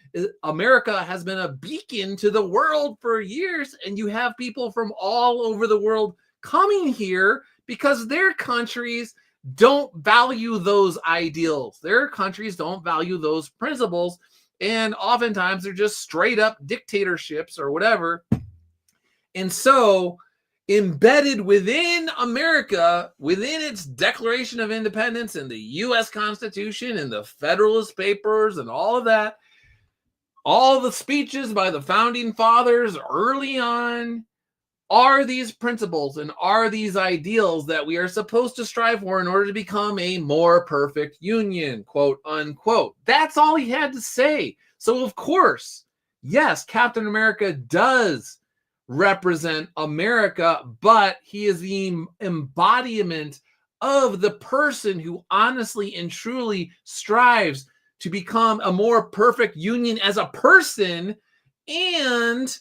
has been a beacon to the world for years, and you have people from all over the world coming here because their countries don't value those ideals. Their countries don't value those principles, and oftentimes they're just straight up dictatorships or whatever. And so embedded within America, within its Declaration of Independence and the U.S. Constitution and the Federalist Papers and all of that, all the speeches by the Founding Fathers early on, are these principles and are these ideals that we are supposed to strive for in order to become a more perfect union, quote unquote. That's all he had to say. So, of course, yes, Captain America does represent America, but he is the embodiment of the person who honestly and truly strives to become a more perfect union as a person, and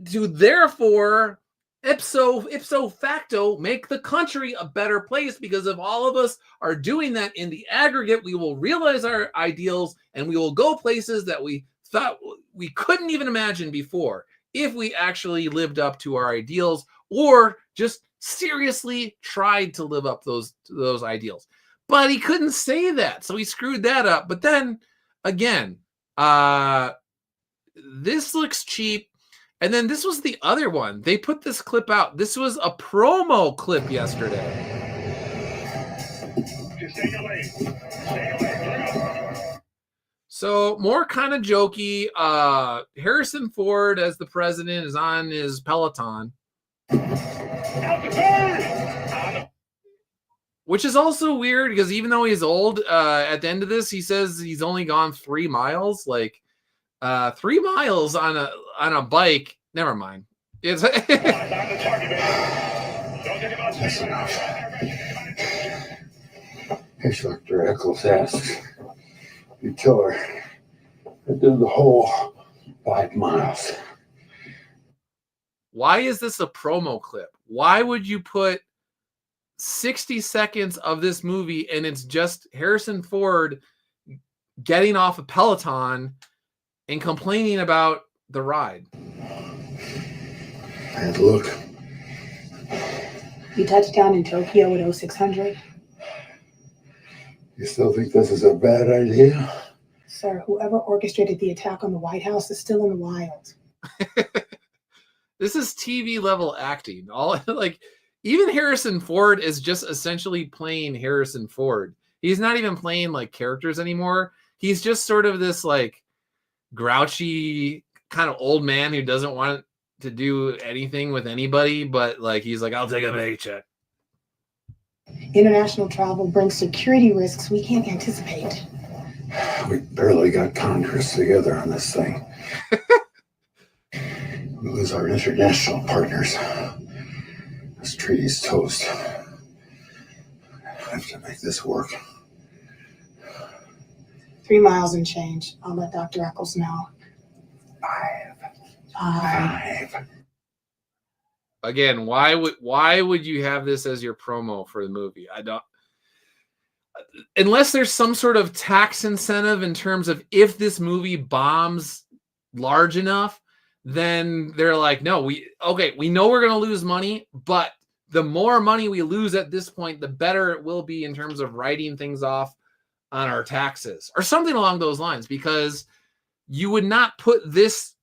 to therefore ipso facto make the country a better place, because if all of us are doing that in the aggregate, we will realize our ideals and we will go places that we thought we couldn't even imagine before, if we actually lived up to our ideals or just seriously tried to live up to those ideals. But he couldn't say that, so he screwed that up. But then again, this looks cheap. And then this was the other one. They put this clip out. This was a promo clip yesterday. Stay away. Stay away. So more kind of jokey. Harrison Ford as the president is on his Peloton. Which is also weird because even though he's old, at the end of this, he says he's only gone 3 miles. Like 3 miles on a bike. Never mind. It's That's enough. As Dr. Eccles asks, you tell her I did the whole 5 miles. Why is this a promo clip? Why would you put 60 seconds of this movie and it's just Harrison Ford getting off a Peloton and complaining about the ride? And look. You touched down in Tokyo at 0600. You still think this is a bad idea? Sir, whoever orchestrated the attack on the White House is still in the wild. This is TV level acting. All like, even Harrison Ford is just essentially playing Harrison Ford. He's not even playing like characters anymore. He's just sort of this like grouchy kind of old man who doesn't want to do anything with anybody, but like he's like, I'll take a paycheck. International travel brings security risks we can't anticipate. We barely got Congress together on this thing. We lose our international partners. This treaty's toast. I have to make this work. 3 miles and change. I'll let Dr. Eccles know. 5. Again, why would you have this as your promo for the movie? I don't. unless there's some sort of tax incentive in terms of if this movie bombs large enough, then they're like, no, we know we're going to lose money, but the more money we lose at this point, the better it will be in terms of writing things off on our taxes or something along those lines, because you would not put this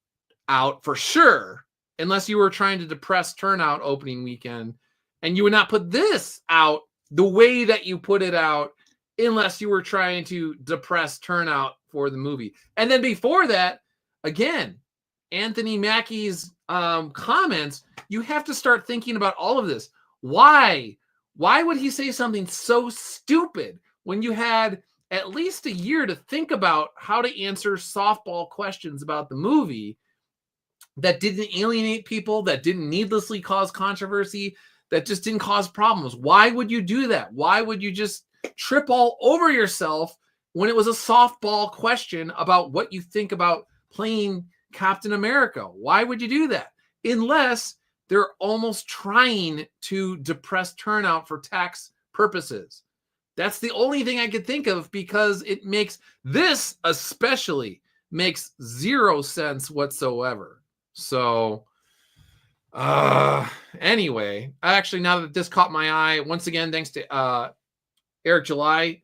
out for sure unless you were trying to depress turnout opening weekend, and you would not put this out the way that you put it out unless you were trying to depress turnout for the movie. And then before that, again, Anthony Mackie's comments, you have to start thinking about all of this. Why would he say something so stupid when you had at least a year to think about how to answer softball questions about the movie that didn't alienate people, that didn't needlessly cause controversy, that just didn't cause problems? Why would you do that? Why would you just trip all over yourself when it was a softball question about what you think about playing Captain America? Why would you do that? Unless they're almost trying to depress turnout for tax purposes. That's the only thing I could think of, because it makes this especially makes zero sense whatsoever. So anyway, actually, now that this caught my eye, once again, thanks to Eric July.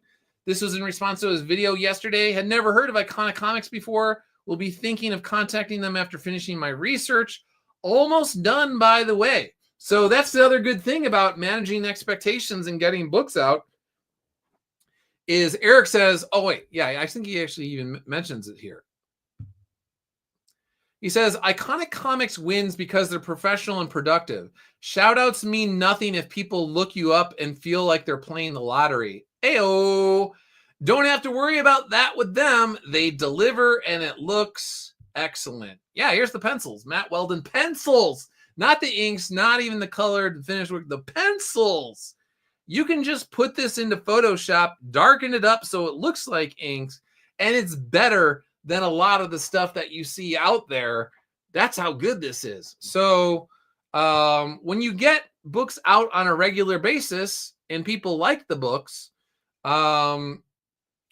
This was in response to his video yesterday. Had never heard of Iconic Comics before. Will be thinking of contacting them after finishing my research. Almost done, by the way. So that's the other good thing about managing expectations and getting books out, is Eric says, oh, wait, yeah, I think he actually even mentions it here. He says, Iconic Comics wins because they're professional and productive. Shoutouts mean nothing if people look you up and feel like they're playing the lottery. Ayo. Don't have to worry about that with them. They deliver and it looks excellent. Yeah, here's the pencils. Matt Weldon pencils. Not the inks, not even the colored finished work. The pencils. You can just put this into Photoshop, darken it up so it looks like inks, and it's better than a lot of the stuff that you see out there. That's how good this is. So when you get books out on a regular basis and people like the books,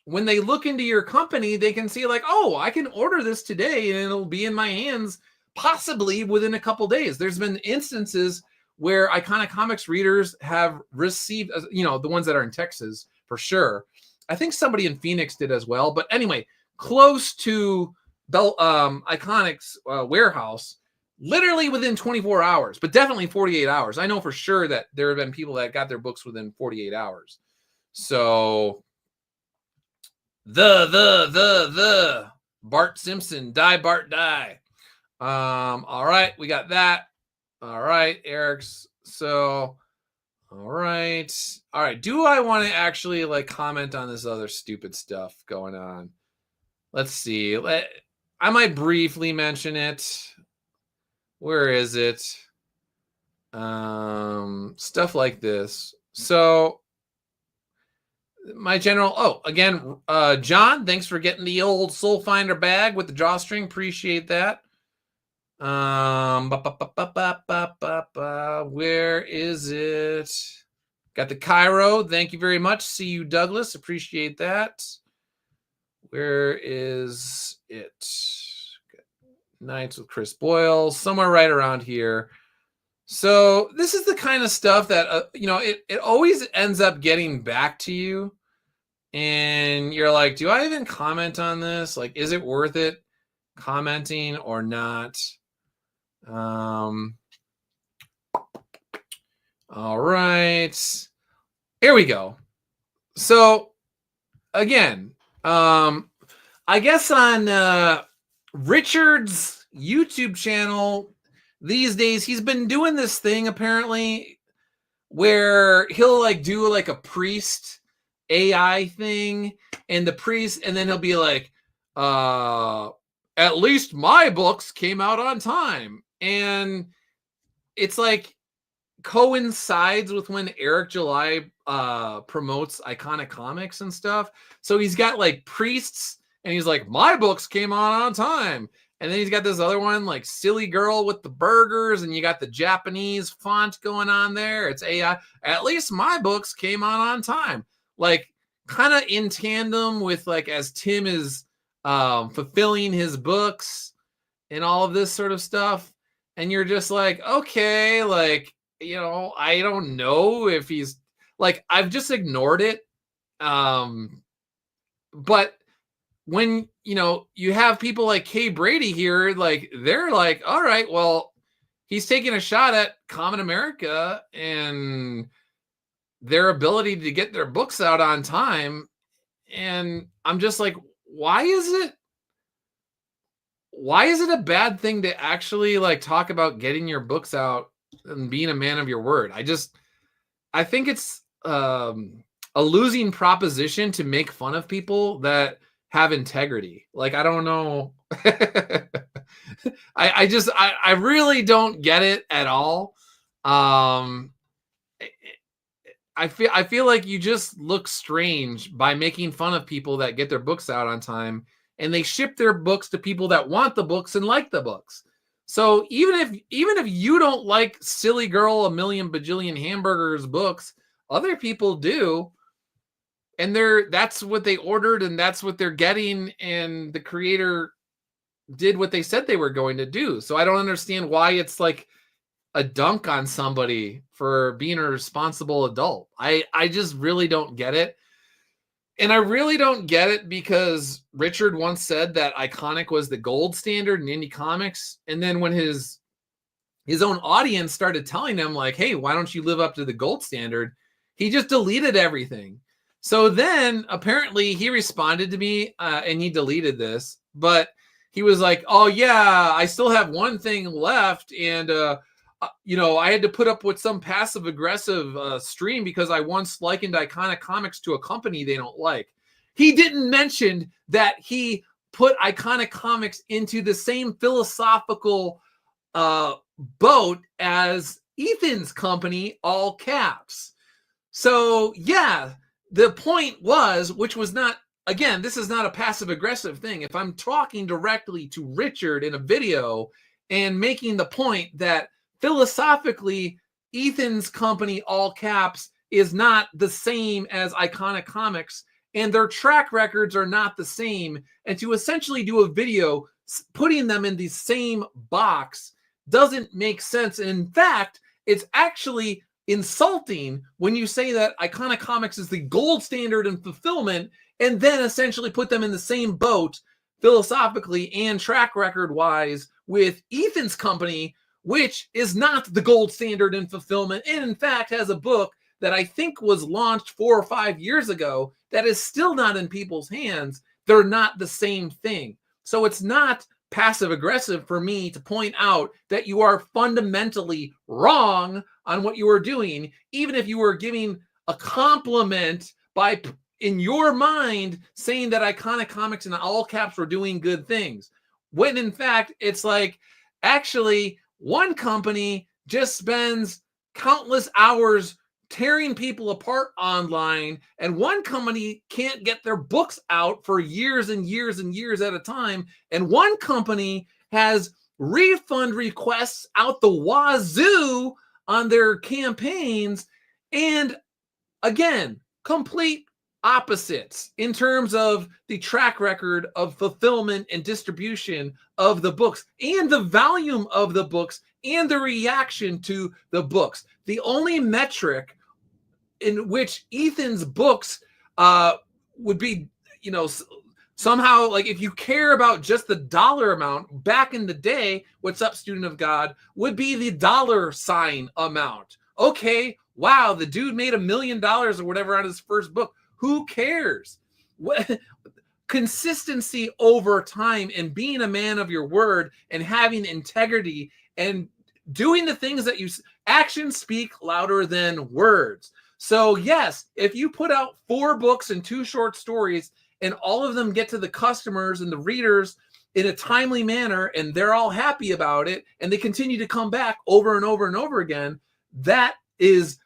when they look into your company, they can see like, oh, I can order this today and it'll be in my hands possibly within a couple days. There's been instances where Iconic Comics readers have received, the ones that are in Texas for sure. I think somebody in Phoenix did as well. But anyway, close to Iconic's warehouse, literally within 24 hours, but definitely 48 hours. I know for sure that there have been people that got their books within 48 hours. So the Bart Simpson, die Bart die. All right, we got that. All right, Eric's. So, all right. Do I want to actually like comment on this other stupid stuff going on? Let's see. I might briefly mention it. Where is it? Stuff like this. So my general, again, John, thanks for getting the old Soulfinder bag with the drawstring. Appreciate that. Where is it? Got the Cairo. Thank you very much. See you, Douglas. Appreciate that. Where is it? Nights with Chris Boyle. Somewhere right around here. So this is the kind of stuff that, it always ends up getting back to you. And you're like, do I even comment on this? Like, is it worth it commenting or not? All right. Here we go. So again, I guess on Richard's YouTube channel these days, he's been doing this thing apparently where he'll like do like a priest AI thing, and the priest, and then he'll be like, at least my books came out on time. And it's like coincides with when Eric July promotes Iconic Comics and stuff. So he's got like priests and he's like, my books came out on time. And then he's got this other one, like Silly Girl with the burgers, and you got the Japanese font going on there. It's AI. At least my books came out on time. Like, kind of in tandem with like as Tim is fulfilling his books and all of this sort of stuff. And you're just like, okay, like, you know, I don't know if he's like, I've just ignored it. But when, you know, you have people like Kay Brady here, like, they're like, all right, well, he's taking a shot at Common America and their ability to get their books out on time. And I'm just like, why is it a bad thing to actually like talk about getting your books out and being a man of your word? I think it's a losing proposition to make fun of people that have integrity. Like, I don't know. I really don't get it at all. I feel like you just look strange by making fun of people that get their books out on time, and they ship their books to people that want the books and like the books. So even if you don't like Silly Girl, A Million Bajillion Hamburgers books, other people do. And that's what they ordered and that's what they're getting. And the creator did what they said they were going to do. So I don't understand why it's like a dunk on somebody for being a responsible adult. I just really don't get it. And I really don't get it because Richard once said that Iconic was the gold standard in indie comics. And then when his own audience started telling him like, hey, why don't you live up to the gold standard? He just deleted everything. So then apparently he responded to me and he deleted this, but he was like, oh yeah, I still have one thing left. And, you know, I had to put up with some passive aggressive stream because I once likened Iconic Comics to a company they don't like. He didn't mention that he put Iconic Comics into the same philosophical boat as Ethan's company, all caps. So yeah, the point was, which was not, again, this is not a passive aggressive thing. If I'm talking directly to Richard in a video and making the point that philosophically, Ethan's company, all caps, is not the same as Iconic Comics, and their track records are not the same. And to essentially do a video putting them in the same box doesn't make sense. And in fact, it's actually insulting when you say that Iconic Comics is the gold standard in fulfillment and then essentially put them in the same boat philosophically and track record wise with Ethan's company, which is not the gold standard in fulfillment, and in fact has a book that I think was launched 4 or 5 years ago that is still not in people's hands. They're not the same thing. So it's not passive aggressive for me to point out that you are fundamentally wrong on what you are doing, even if you were giving a compliment by, in your mind, saying that Iconic Comics and all caps were doing good things. When in fact, it's like, actually, one company just spends countless hours tearing people apart online, and one company can't get their books out for years and years and years at a time, and one company has refund requests out the wazoo on their campaigns, and again, complete opposites in terms of the track record of fulfillment and distribution of the books and the volume of the books and the reaction to the books. The only metric in which Ethan's books would be, you know, somehow, like, if you care about just the dollar amount, back in the day, what's up, Student of God, would be the $ amount. Okay, wow, the dude made $1 million or whatever on his first book. Who cares? What consistency over time and being a man of your word and having integrity and doing the things that you actions speak louder than words. So yes, if you put out 4 books and 2 short stories and all of them get to the customers and the readers in a timely manner and they're all happy about it and they continue to come back over and over and over again, that is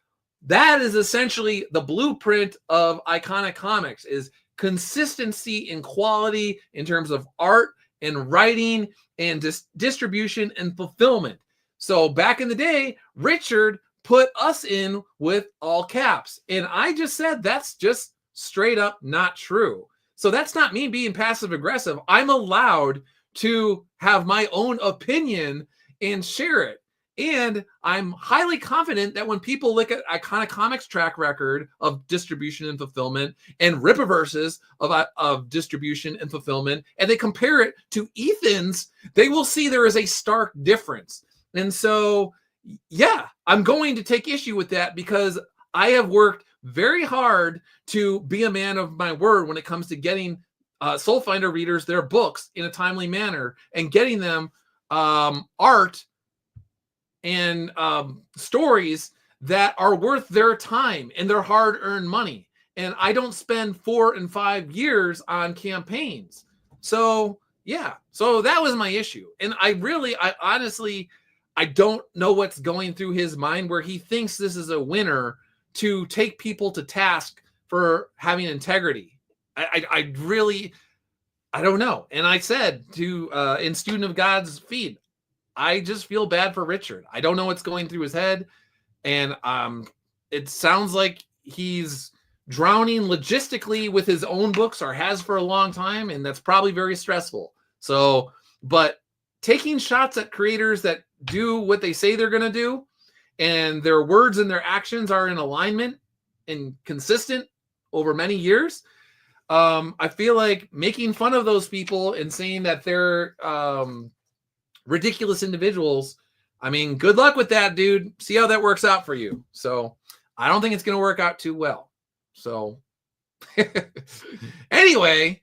essentially the blueprint of Iconic Comics, is consistency in quality in terms of art and writing and distribution and fulfillment. So back in the day, Richard put us in with all caps. And I just said that's just straight up not true. So that's not me being passive aggressive. I'm allowed to have my own opinion and share it. And I'm highly confident that when people look at Iconic Comics' track record of distribution and fulfillment and Rippaverse's of distribution and fulfillment, and they compare it to Ethan's, they will see there is a stark difference. And so, yeah, I'm going to take issue with that because I have worked very hard to be a man of my word when it comes to getting Soulfinder readers their books in a timely manner and getting them art and stories that are worth their time and their hard-earned money. And I don't spend 4 and 5 years on campaigns. So yeah, so that was my issue. And I honestly, I don't know what's going through his mind where he thinks this is a winner to take people to task for having integrity. I really don't know. And I said to in Student of God's feed, I just feel bad for Richard. I don't know what's going through his head. And it sounds like he's drowning logistically with his own books or has for a long time. And that's probably very stressful. So, but taking shots at creators that do what they say they're going to do and their words and their actions are in alignment and consistent over many years, I feel like making fun of those people and saying that they're ridiculous individuals, I mean, good luck with that, dude. See how that works out for you. So I don't think it's going to work out too well. So anyway,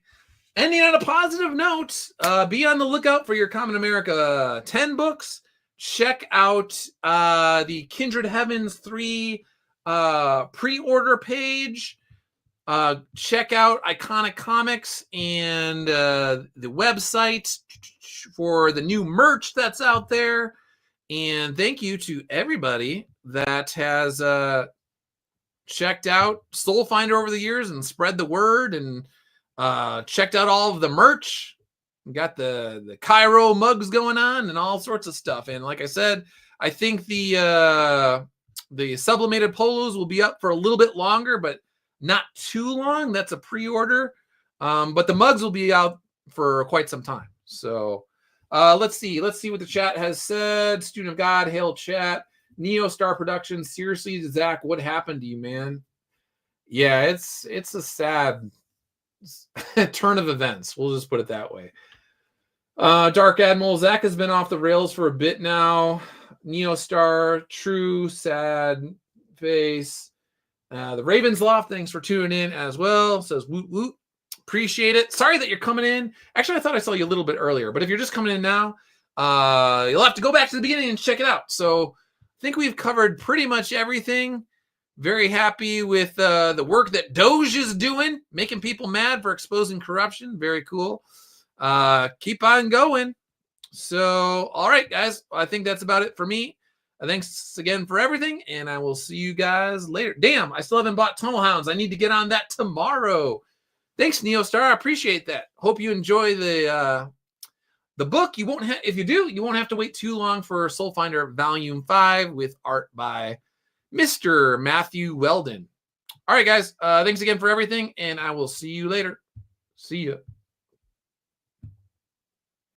ending on a positive note, be on the lookout for your Common America 10 books. Check out the Kindred Heavens 3 pre-order page. Check out Iconic Comics and the website for the new merch that's out there. And thank you to everybody that has checked out Soulfinder over the years and spread the word and checked out all of the merch. We got the Cairo mugs going on and all sorts of stuff. And like I said, I think the sublimated polos will be up for a little bit longer, but not too long. That's a pre-order. But the mugs will be out for quite some time. So let's see what the chat has said. Student of God, hail chat. Neo Star Productions. Seriously, Zach, what happened to you, man? Yeah, it's a sad turn of events. We'll just put it that way. Dark Admiral, Zach has been off the rails for a bit now. Neo Star, true, sad face. The Ravens Loft, thanks for tuning in as well. Says woot woot. Appreciate it. Sorry that you're coming in. Actually, I thought I saw you a little bit earlier, but if you're just coming in now, you'll have to go back to the beginning and check it out. So I think we've covered pretty much everything. Very happy with the work that Doge is doing, making people mad for exposing corruption. Very cool. Keep on going. So, all right, guys. I think that's about it for me. Thanks again for everything, and I will see you guys later. Damn, I still haven't bought Tunnel Hounds. I need to get on that tomorrow. Thanks, Neostar. I appreciate that. Hope you enjoy the book. You won't have, if you do, you won't have to wait too long for Soulfinder Volume 5 with art by Mr. Matthew Weldon. All right, guys. Thanks again for everything, and I will see you later. See ya.